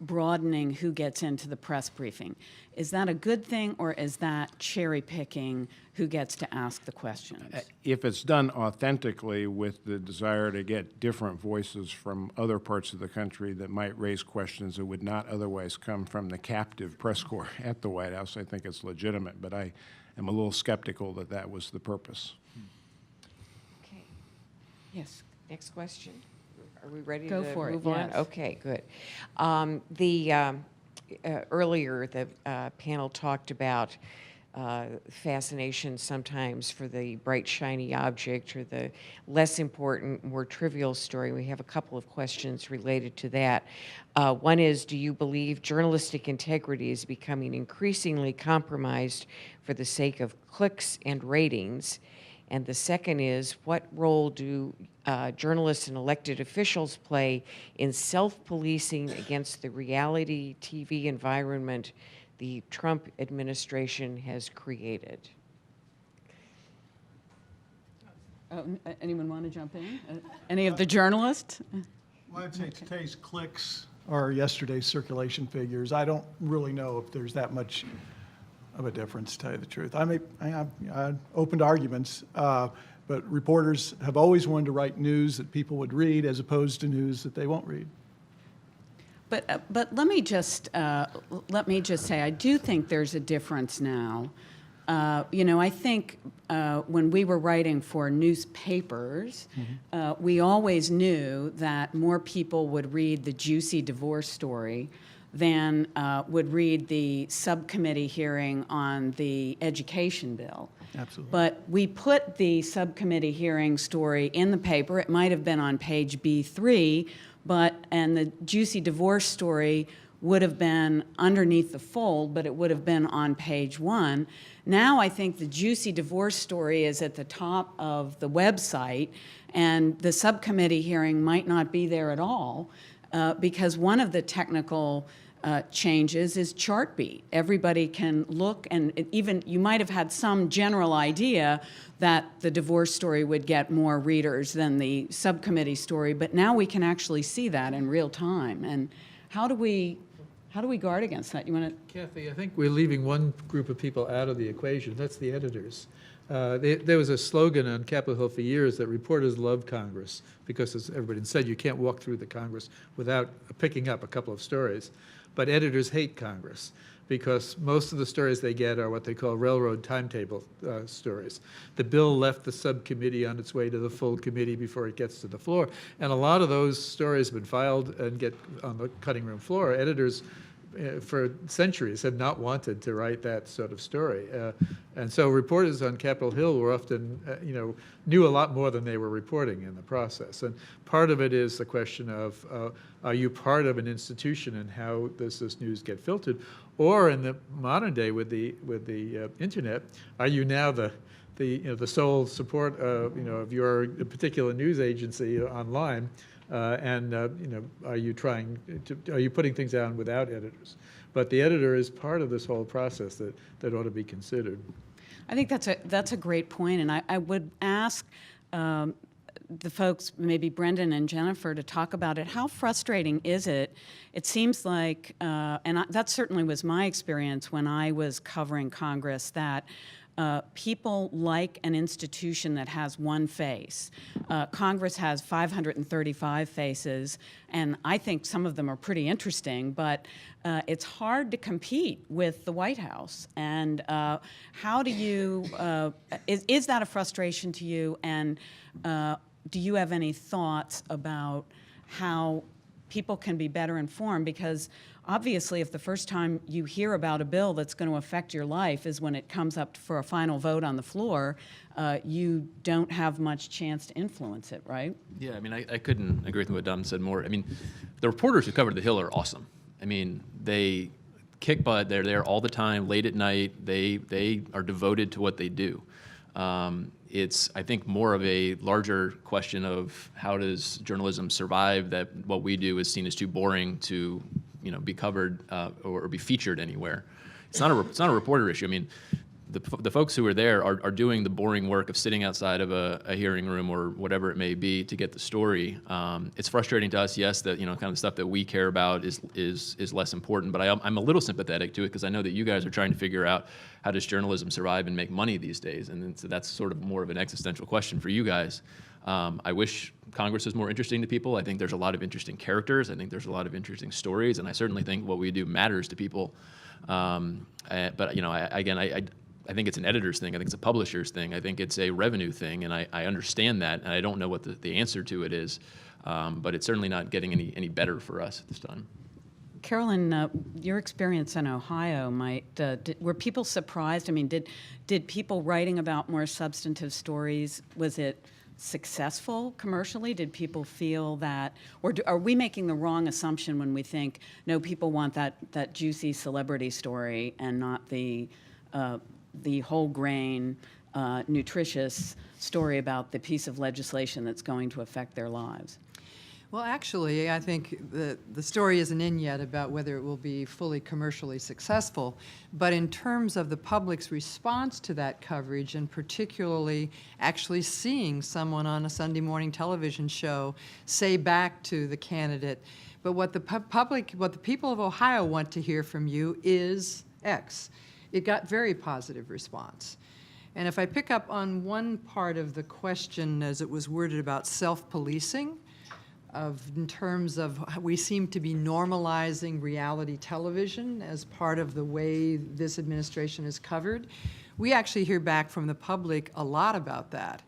broadening who gets into the press briefing? Is that a good thing, or is that cherry picking who gets to ask the questions? If it's done authentically with the desire to get different voices from other parts of the country that might raise questions that would not otherwise come from the captive press corps at the White House, I think it's legitimate, but I am a little skeptical that that was the purpose. Okay. Yes. Next question. Are we ready Go to for it, move on? yes. Okay, good. Earlier, the panel talked about fascination sometimes for the bright, shiny object or the less important, more trivial story. We have a couple of questions related to that. One is, do you believe journalistic integrity is becoming increasingly compromised for the sake of clicks and ratings? And the second is, what role do journalists and elected officials play in self-policing against the reality TV environment the Trump administration has created? Anyone want to jump in? Any of the journalists? Well, I'd say today's clicks are yesterday's circulation figures. I don't really know if there's that much of a difference, to tell you the truth. I'm open to arguments, but reporters have always wanted to write news that people would read as opposed to news that they won't read. But let me just say, I do think there's a difference now. I think when we were writing for newspapers, we always knew that more people would read the juicy divorce story than would read the subcommittee hearing on the education bill. Absolutely. But we put the subcommittee hearing story in the paper. It might have been on page B3, and the juicy divorce story would have been underneath the fold, but it would have been on page 1. Now I think the juicy divorce story is at the top of the website, and the subcommittee hearing might not be there at all, because one of the technical changes is Chartbeat. Everybody can look, and even you might have had some general idea that the divorce story would get more readers than the subcommittee story, but now we can actually see that in real time. And how do we guard against that? You want to? Kathy, I think we're leaving one group of people out of the equation. That's the editors. There was a slogan on Capitol Hill for years that reporters love Congress because, as everybody said, you can't walk through the Congress without picking up a couple of stories. But editors hate Congress because most of the stories they get are what they call railroad timetable stories. The bill left the subcommittee on its way to the full committee before it gets to the floor. And a lot of those stories have been filed and get on the cutting room floor. Editors for centuries have not wanted to write that sort of story. And so reporters on Capitol Hill were often, knew a lot more than they were reporting in the process. And part of it is the question of, are you part of an institution and how does this news get filtered? Or in the modern day with the internet, are you now the sole support of your particular news agency online? Are you putting things out without editors? But the editor is part of this whole process that ought to be considered. I think that's a great point, and I would ask the folks, maybe Brendan and Jennifer, to talk about it. How frustrating is it? It seems like, that certainly was my experience when I was covering Congress, that people like an institution that has one face. Congress has 535 faces, and I think some of them are pretty interesting, but it's hard to compete with the White House. And how do you, is that a frustration to you? And do you have any thoughts about how people can be better informed? Because obviously, if the first time you hear about a bill that's going to affect your life is when it comes up for a final vote on the floor, you don't have much chance to influence it, right? Yeah, I mean, I couldn't agree with what Dom said more. I mean, the reporters who covered the Hill are awesome. I mean, they kick butt. They're there all the time, late at night. They are devoted to what they do. It's, I think, more of a larger question of how does journalism survive that what we do is seen as too boring to be covered or be featured anywhere. It's not a reporter issue. I mean, the folks who are there are doing the boring work of sitting outside of a hearing room or whatever it may be to get the story. It's frustrating to us, yes, that, you know, kind of the stuff that we care about is less important, but I'm a little sympathetic to it because I know that you guys are trying to figure out how does journalism survive and make money these days, and so that's sort of more of an existential question for you guys. I wish Congress was more interesting to people. I think there's a lot of interesting characters. I think there's a lot of interesting stories, and I certainly think what we do matters to people. But, you know, I think it's an editor's thing. I think it's a publisher's thing. I think it's a revenue thing, and I understand that, and I don't know what the answer to it is, but it's certainly not getting any better for us at this time. Carolyn, your experience in Ohio were people surprised? I mean, did people writing about more substantive stories, was it successful commercially? Did people feel that, or are we making the wrong assumption when we think, no, people want that juicy celebrity story and not the whole grain, nutritious story about the piece of legislation that's going to affect their lives? Well, actually, I think the story isn't in yet about whether it will be fully commercially successful, but in terms of the public's response to that coverage, and particularly actually seeing someone on a Sunday morning television show say back to the candidate, but what the people of Ohio want to hear from you is X. It got very positive response. And if I pick up on one part of the question as it was worded about self-policing, in terms of we seem to be normalizing reality television as part of the way this administration is covered, we actually hear back from the public a lot about that.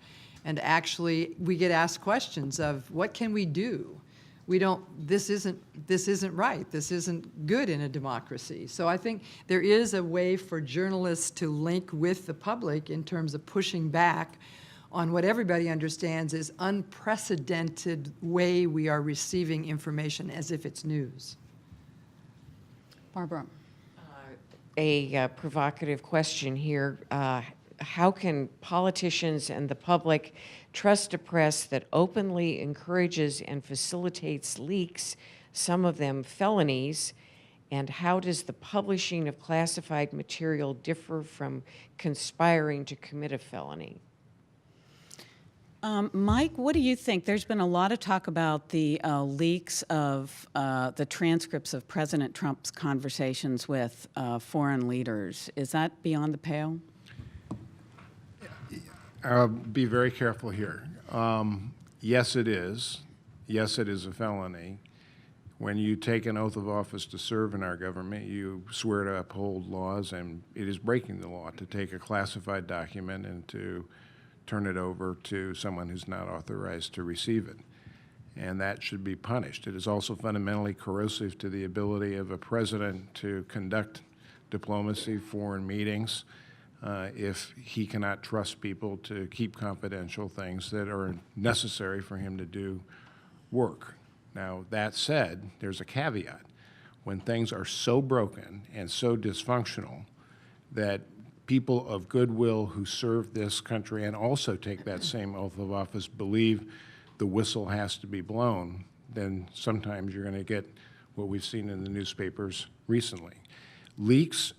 And actually, we get asked questions of what can we do? This isn't right. This isn't good in a democracy. So I think there is a way for journalists to link with the public in terms of pushing back on what everybody understands is unprecedented way we are receiving information as if it's news. Barbara. A provocative question here. How can politicians and the public trust a press that openly encourages and facilitates leaks, some of them felonies, and how does the publishing of classified material differ from conspiring to commit a felony? Mike, what do you think? There's been a lot of talk about the leaks of the transcripts of President Trump's conversations with foreign leaders. Is that beyond the pale? I'll be very careful here. Yes, it is. Yes, it is a felony. When you take an oath of office to serve in our government, you swear to uphold laws, and it is breaking the law to take a classified document and to turn it over to someone who's not authorized to receive it. And that should be punished. It is also fundamentally corrosive to the ability of a president to conduct diplomacy, foreign meetings, if he cannot trust people to keep confidential things that are necessary for him to do work. Now, that said, there's a caveat. When things are so broken and so dysfunctional that people of goodwill who serve this country and also take that same oath of office believe the whistle has to be blown, then sometimes you're going to get what we've seen in the newspapers recently. Leaks,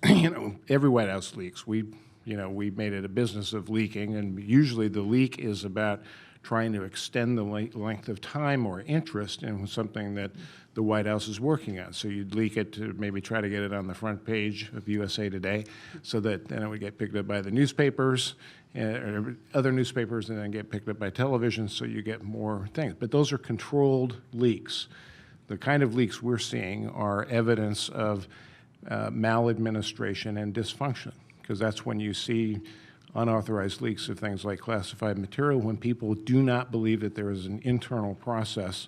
every White House leaks. We made it a business of leaking, and usually the leak is about trying to extend the length of time or interest in something that the White House is working on. So you'd leak it to maybe try to get it on the front page of USA Today so that then it would get picked up by the newspapers, or other newspapers, and then get picked up by television, so you get more things. But those are controlled leaks. The kind of leaks we're seeing are evidence of maladministration and dysfunction, because that's when you see unauthorized leaks of things like classified material, when people do not believe that there is an internal process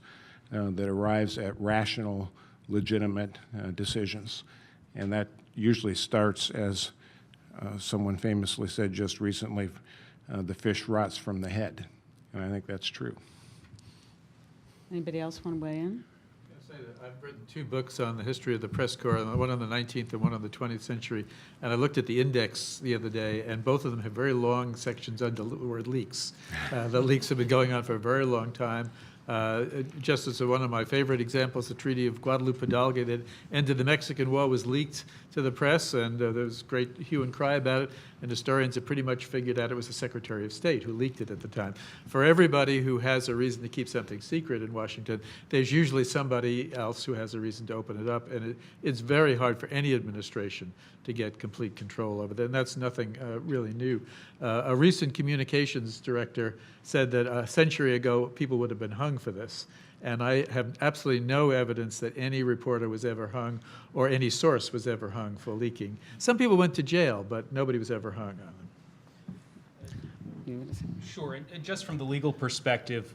that arrives at rational, legitimate decisions. And that usually starts, as someone famously said just recently, the fish rots from the head. And I think that's true. Anybody else want to weigh in? I've written 2 books on the history of the press corps, one on the 19th and one on the 20th century, and I looked at the index the other day, and both of them have very long sections under the word leaks. The leaks have been going on for a very long time. Just as one of my favorite examples, the Treaty of Guadalupe Hidalgo that ended the Mexican War was leaked to the press, and there was great hue and cry about it, and historians have pretty much figured out it was the Secretary of State who leaked it at the time. For everybody who has a reason to keep something secret in Washington, there's usually somebody else who has a reason to open it up, and it's very hard for any administration to get complete control over that, and that's nothing really new. A recent communications director said that a century ago people would have been hung for this, and I have absolutely no evidence that any reporter was ever hung or any source was ever hung for leaking. Some people went to jail, but nobody was ever hung on them. Sure, and just from the legal perspective,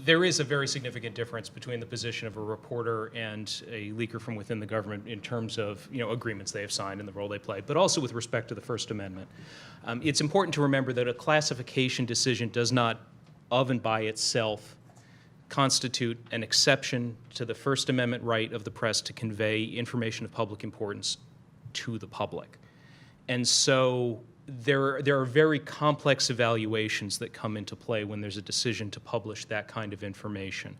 there is a very significant difference between the position of a reporter and a leaker from within the government in terms of, agreements they have signed and the role they play, but also with respect to the First Amendment. It's important to remember that a classification decision does not, of and by itself, constitute an exception to the First Amendment right of the press to convey information of public importance to the public. And so there are very complex evaluations that come into play when there's a decision to publish that kind of information.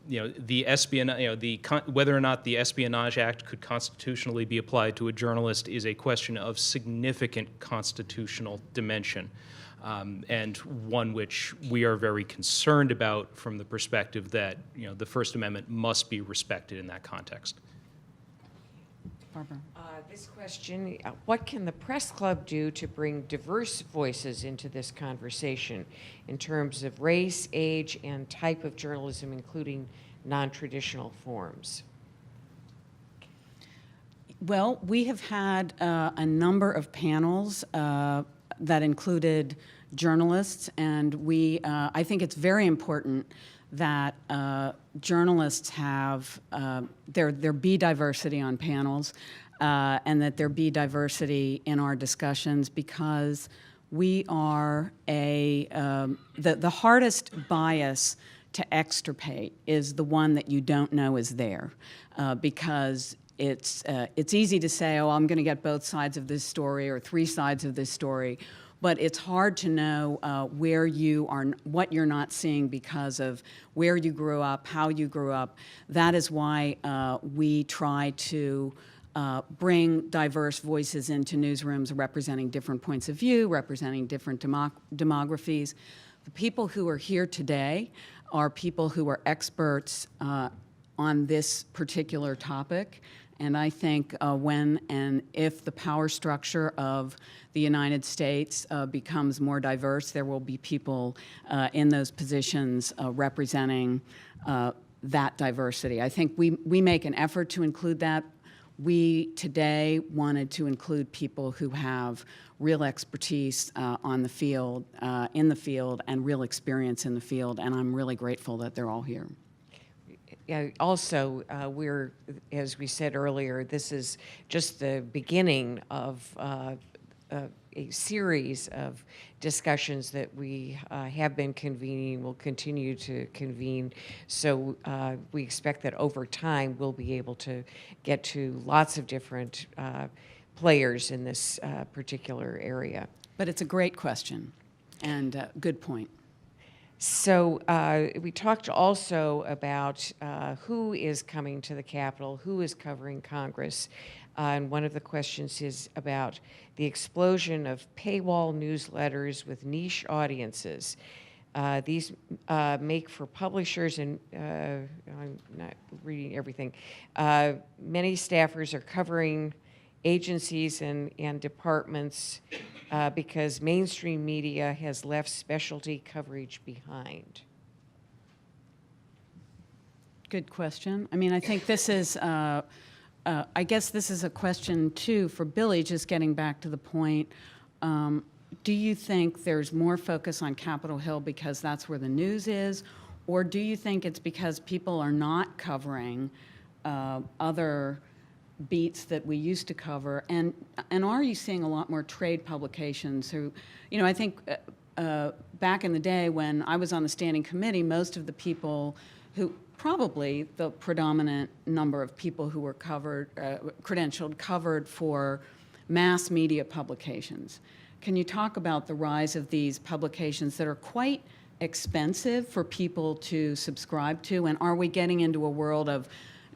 The espionage, whether or not the Espionage Act could constitutionally be applied to a journalist is a question of significant constitutional dimension, and one which we are very concerned about from the perspective that the First Amendment must be respected in that context. Barbara. This question, what can the Press Club do to bring diverse voices into this conversation in terms of race, age, and type of journalism, including non-traditional forms? Well, we have had a number of panels that included journalists, and I think it's very important that journalists have, there be diversity on panels, and that there be diversity in our discussions, because we are the hardest bias to extirpate is the one that you don't know is there, because it's easy to say, oh, I'm going to get both sides of this story or three sides of this story, but it's hard to know where you are, what you're not seeing because of where you grew up, how you grew up. That is why we try to bring diverse voices into newsrooms representing different points of view, representing different demographies. The people who are here today are people who are experts on this particular topic. And I think when and if the power structure of the United States becomes more diverse, there will be people in those positions representing that diversity. I think we make an effort to include that. We today wanted to include people who have real expertise on the field, in the field, and real experience in the field, and I'm really grateful that they're all here. Yeah, also, we're, as we said earlier, this is just the beginning of a series of discussions that we have been convening, will continue to convene. So we expect that over time we'll be able to get to lots of different players in this particular area. But it's a great question and good point. So we talked also about who is coming to the Capitol, who is covering Congress. And one of the questions is about the explosion of paywall newsletters with niche audiences. These make for publishers, and I'm not reading everything, many staffers are covering agencies and departments because mainstream media has left specialty coverage behind. Good question. I mean, I think this is, I guess this is a question too for Billy, just getting back to the point. Do you think there's more focus on Capitol Hill because that's where the news is? Or do you think it's because people are not covering other beats that we used to cover? And are you seeing a lot more trade publications who, I think back in the day when I was on the standing committee, most of the people who, probably the predominant number of people who were credentialed covered for mass media publications. Can you talk about the rise of these publications that are quite expensive for people to subscribe to? And are we getting into a world of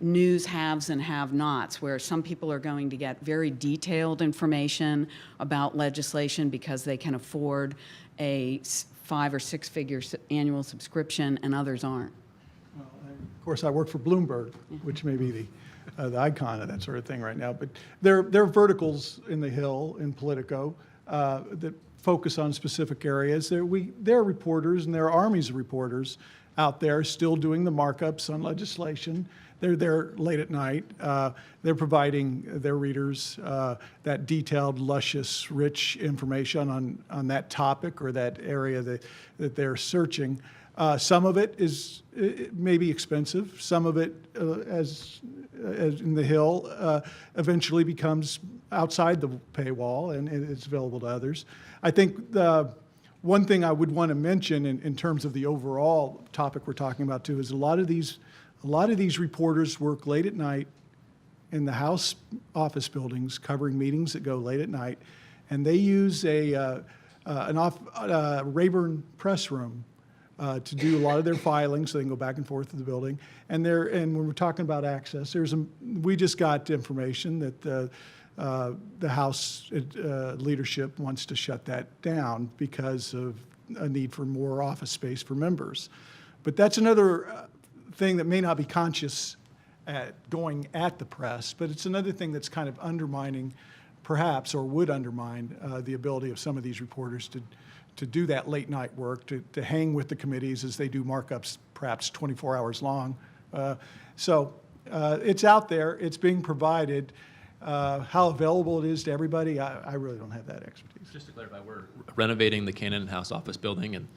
news haves and have-nots, where some people are going to get very detailed information about legislation because they can afford a 5 or 6 figure annual subscription, and others aren't? Well, of course, I work for Bloomberg, which may be the icon of that sort of thing right now. But there are verticals in the Hill, in Politico, that focus on specific areas. There are reporters, and there are armies of reporters out there still doing the markups on legislation. They're there late at night. They're providing their readers that detailed, luscious, rich information on that topic or that area that they're searching. Some of it is maybe expensive. Some of it, as in the Hill, eventually becomes outside the paywall and it's available to others. I think the one thing I would want to mention in terms of the overall topic we're talking about too is a lot of these reporters work late at night in the House office buildings covering meetings that go late at night, and they use a Rayburn press room to do a lot of their filings, so they can go back and forth to the building. And when we're talking about access, we just got information that the House leadership wants to shut that down because of a need for more office space for members. But that's another thing that may not be conscious at going at the press, but it's another thing that's kind of undermining, perhaps, or would undermine the ability of some of these reporters to do that late night work, to hang with the committees as they do markups perhaps 24 hours long. So it's out there, it's being provided. How available it is to everybody, I really don't have that expertise. Just to clarify, we're renovating the Cannon House office building, and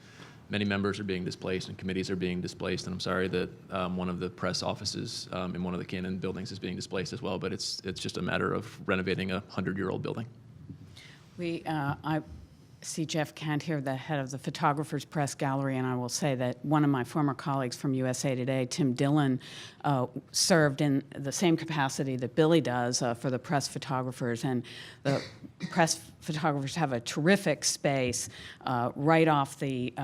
many members are being displaced and committees are being displaced. And I'm sorry that one of the press offices in one of the Cannon buildings is being displaced as well, but it's just a matter of renovating a 100-year-old building. I see Jeff Kent here, the head of the Photographers Press Gallery, and I will say that one of my former colleagues from USA Today, Tim Dillon, served in the same capacity that Billy does for the press photographers. And the press photographers have a terrific space right off the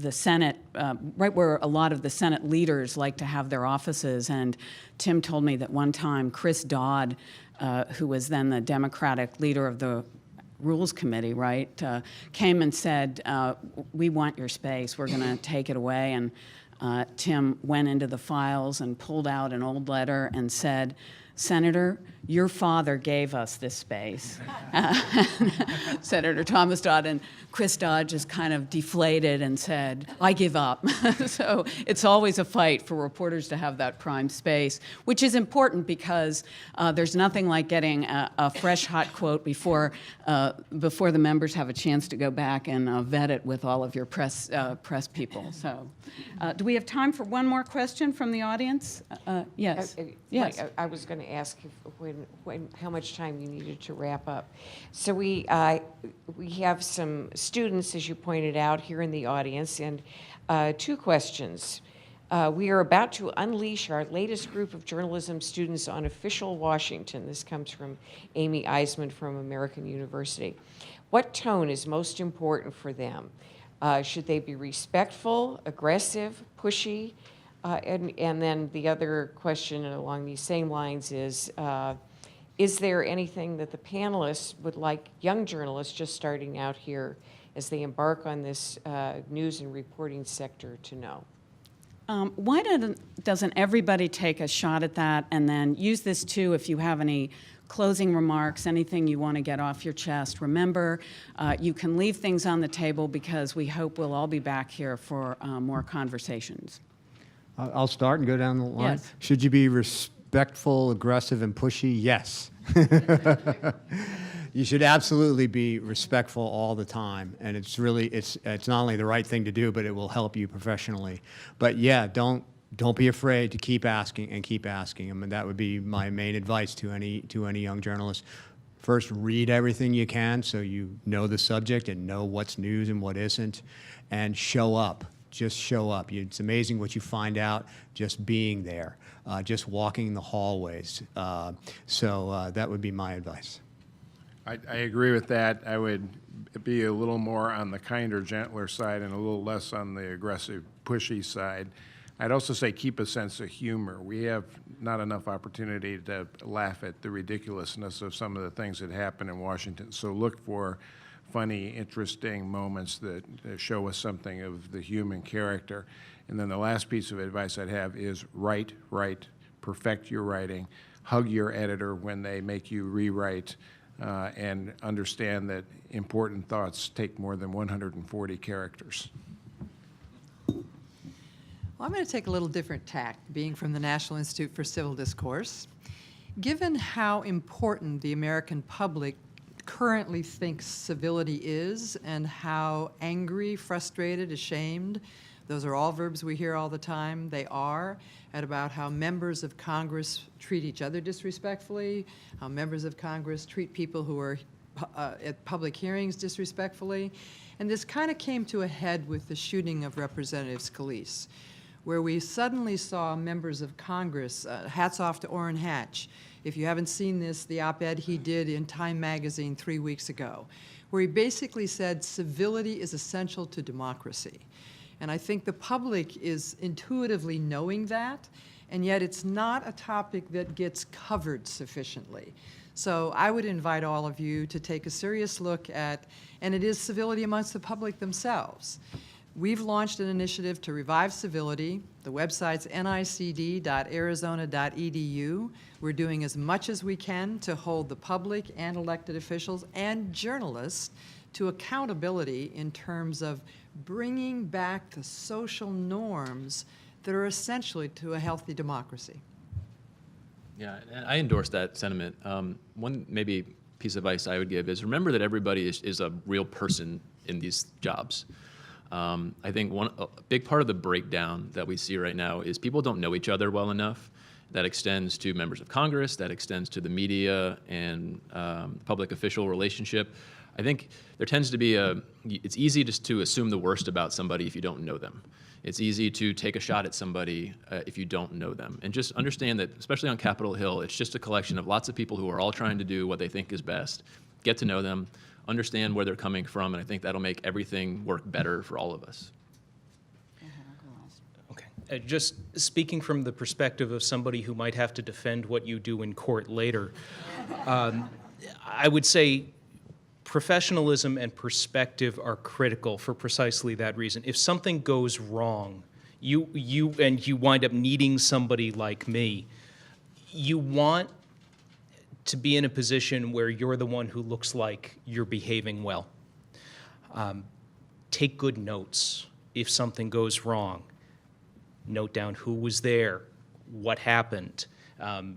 Senate, right where a lot of the Senate leaders like to have their offices. And Tim told me that one time Chris Dodd, who was then the Democratic leader of the Rules Committee, right, came and said, we want your space, we're going to take it away. And Tim went into the files and pulled out an old letter and said, Senator, your father gave us this space. Senator Thomas Dodd, and Chris Dodd just kind of deflated and said, I give up. So it's always a fight for reporters to have that prime space, which is important because there's nothing like getting a fresh, hot quote before the members have a chance to go back and vet it with all of your press people. So do we have time for one more question from the audience? Yes. Yes. I was going to ask how much time you needed to wrap up. So we have some students, as you pointed out, here in the audience, and 2 questions. We are about to unleash our latest group of journalism students on official Washington. This comes from Amy Eisman from American University. What tone is most important for them? Should they be respectful, aggressive, pushy? And then the other question along these same lines is there anything that the panelists would like young journalists just starting out here as they embark on this news and reporting sector to know? Why doesn't everybody take a shot at that, and then use this too if you have any closing remarks, anything you want to get off your chest. Remember, you can leave things on the table because we hope we'll all be back here for more conversations. I'll start and go down the line. Yes. Should you be respectful, aggressive, and pushy? Yes. You should absolutely be respectful all the time, and it's not only the right thing to do, but it will help you professionally. But yeah, don't be afraid to keep asking and keep asking them, and that would be my main advice to any young journalist. First, read everything you can so you know the subject and know what's news and what isn't, and show up. Just show up. It's amazing what you find out just being there, just walking the hallways. So that would be my advice. I agree with that. I would be a little more on the kinder, gentler side and a little less on the aggressive, pushy side. I'd also say keep a sense of humor. We have not enough opportunity to laugh at the ridiculousness of some of the things that happen in Washington. So look for funny, interesting moments that show us something of the human character. And then the last piece of advice I'd have is write, perfect your writing, hug your editor when they make you rewrite, and understand that important thoughts take more than 140 characters. Well, I'm going to take a little different tack, being from the National Institute for Civil Discourse. Given how important the American public currently thinks civility is, and how angry, frustrated, ashamed, those are all verbs we hear all the time, they are, at about how members of Congress treat each other disrespectfully, how members of Congress treat people who are at public hearings disrespectfully. And this kind of came to a head with the shooting of Representative Scalise, where we suddenly saw members of Congress, hats off to Orrin Hatch. If you haven't seen this, the op-ed he did in Time magazine 3 weeks ago, where he basically said civility is essential to democracy. And I think the public is intuitively knowing that, and yet it's not a topic that gets covered sufficiently. So I would invite all of you to take a serious look at, and it is civility amongst the public themselves. We've launched an initiative to revive civility. The website's nicd.arizona.edu. We're doing as much as we can to hold the public and elected officials and journalists to accountability in terms of bringing back the social norms that are essential to a healthy democracy. Yeah, and I endorse that sentiment. One maybe piece of advice I would give is remember that everybody is a real person in these jobs. I think a big part of the breakdown that we see right now is people don't know each other well enough. That extends to members of Congress, that extends to the media and public official relationship. I think there tends to be it's easy just to assume the worst about somebody if you don't know them. It's easy to take a shot at somebody if you don't know them. And just understand that, especially on Capitol Hill, it's just a collection of lots of people who are all trying to do what they think is best. Get to know them, understand where they're coming from, and I think that'll make everything work better for all of us. Okay. Just speaking from the perspective of somebody who might have to defend what you do in court later, I would say professionalism and perspective are critical for precisely that reason. If something goes wrong, you wind up needing somebody like me, you want to be in a position where you're the one who looks like you're behaving well. Take good notes if something goes wrong. Note down who was there, what happened,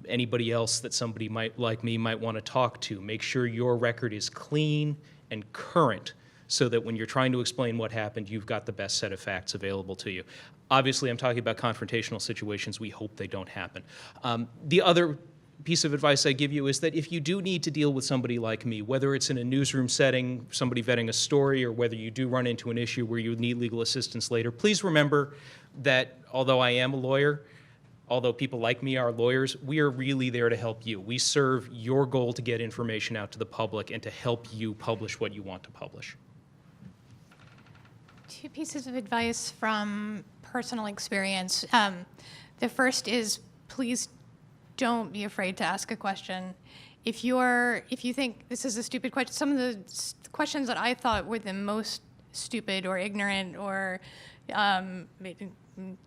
anybody else that somebody like me might want to talk to. Make sure your record is clean and current so that when you're trying to explain what happened, you've got the best set of facts available to you. Obviously, I'm talking about confrontational situations. We hope they don't happen. The other piece of advice I give you is that if you do need to deal with somebody like me, whether it's in a newsroom setting, somebody vetting a story, or whether you do run into an issue where you need legal assistance later, please remember that although I am a lawyer, although people like me are lawyers, we are really there to help you. We serve your goal to get information out to the public and to help you publish what you want to publish. Two pieces of advice from personal experience. The first is please don't be afraid to ask a question. If you think this is a stupid question, some of the questions that I thought were the most stupid or ignorant or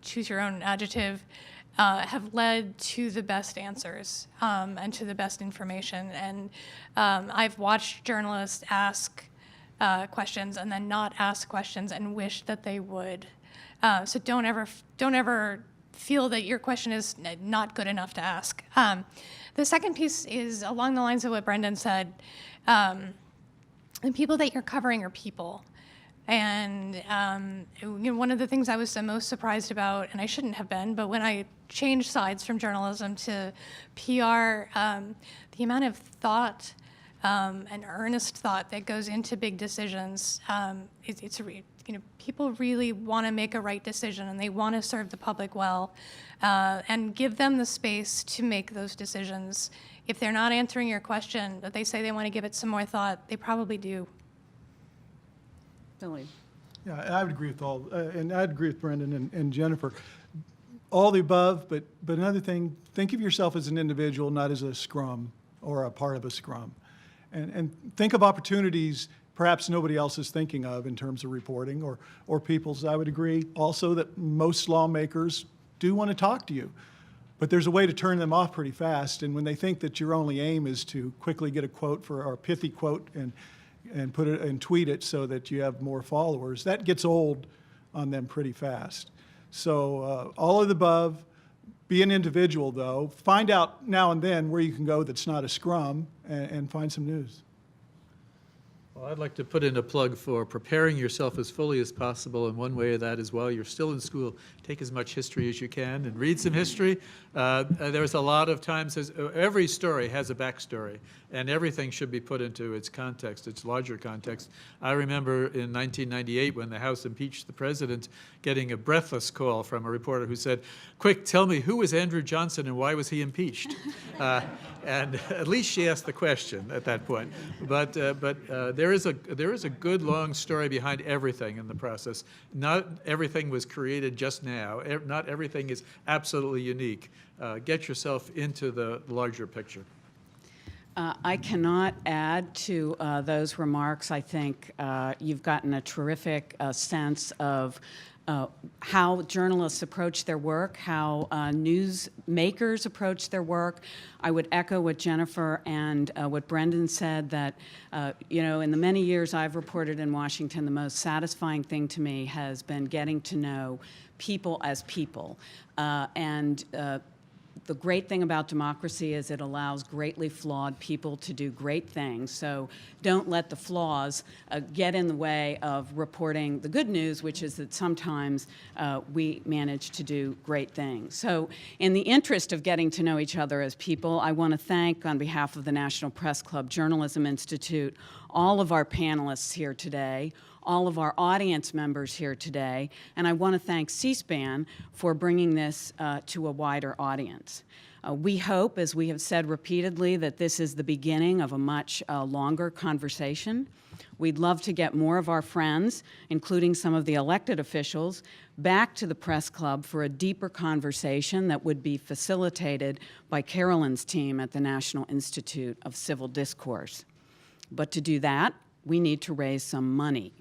choose your own adjective, have led to the best answers and to the best information. And I've watched journalists ask questions and then not ask questions and wish that they would. So don't ever feel that your question is not good enough to ask. The second piece is along the lines of what Brendan said. The people that you're covering are people. And one of the things I was the most surprised about, and I shouldn't have been, but when I changed sides from journalism to PR, the amount of thought and earnest thought that goes into big decisions, it people really want to make a right decision and they want to serve the public well, and give them the space to make those decisions. If they're not answering your question, but they say they want to give it some more thought, they probably do. Billy. Yeah, I would agree with and I'd agree with Brendan and Jennifer. All the above, but another thing, think of yourself as an individual, not as a scrum or a part of a scrum. And think of opportunities perhaps nobody else is thinking of in terms of reporting or people's. I would agree also that most lawmakers do want to talk to you, but there's a way to turn them off pretty fast. And when they think that your only aim is to quickly get a quote or a pithy quote and put it and tweet it so that you have more followers, that gets old on them pretty fast. So all of the above. Be an individual, though. Find out now and then where you can go that's not a scrum and find some news. Well, I'd like to put in a plug for preparing yourself as fully as possible, and one way of that is while you're still in school, take as much history as you can and read some history. There's a lot of times, every story has a backstory, and everything should be put into its context, its larger context. I remember in 1998 when the House impeached the president, getting a breathless call from a reporter who said, "Quick, tell me, who was Andrew Johnson and why was he impeached?" And at least she asked the question at that point. But there is a good long story behind everything in the process. Not everything was created just now. Not everything is absolutely unique. Get yourself into the larger picture. I cannot add to those remarks. I think you've gotten a terrific sense of how journalists approach their work, how newsmakers approach their work. I would echo what Jennifer and what Brendan said, that in the many years I've reported in Washington, the most satisfying thing to me has been getting to know people as people. The great thing about democracy is it allows greatly flawed people to do great things. So don't let the flaws get in the way of reporting the good news, which is that sometimes we manage to do great things. So in the interest of getting to know each other as people, I want to thank, on behalf of the National Press Club Journalism Institute, all of our panelists here today, all of our audience members here today, and I want to thank C-SPAN for bringing this to a wider audience. We hope, as we have said repeatedly, that this is the beginning of a much longer conversation. We'd love to get more of our friends, including some of the elected officials, back to the press club for a deeper conversation that would be facilitated by Carolyn's team at the National Institute of Civil Discourse. But to do that, we need to raise some money.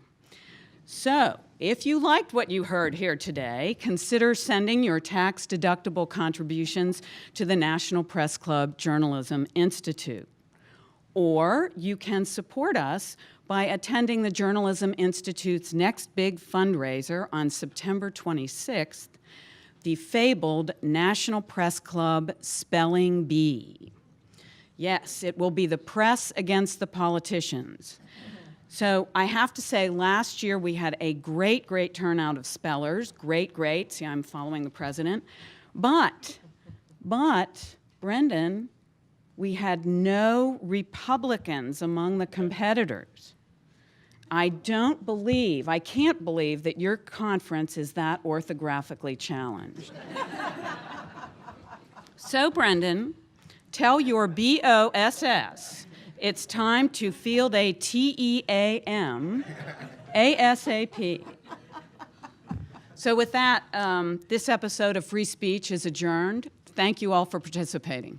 So, if you liked what you heard here today, consider sending your tax-deductible contributions to the National Press Club Journalism Institute. Or you can support us by attending the Journalism Institute's next big fundraiser on September 26th, the fabled National Press Club Spelling Bee. Yes, it will be the press against the politicians. So I have to say, last year we had a great, great turnout of spellers. Great. See, I'm following the president. But, Brendan, we had no Republicans among the competitors. I can't believe that your conference is that orthographically challenged. So, Brendan, tell your BOSS it's time to field a TEAM ASAP. So with that, this episode of Free Speech is adjourned. Thank you all for participating.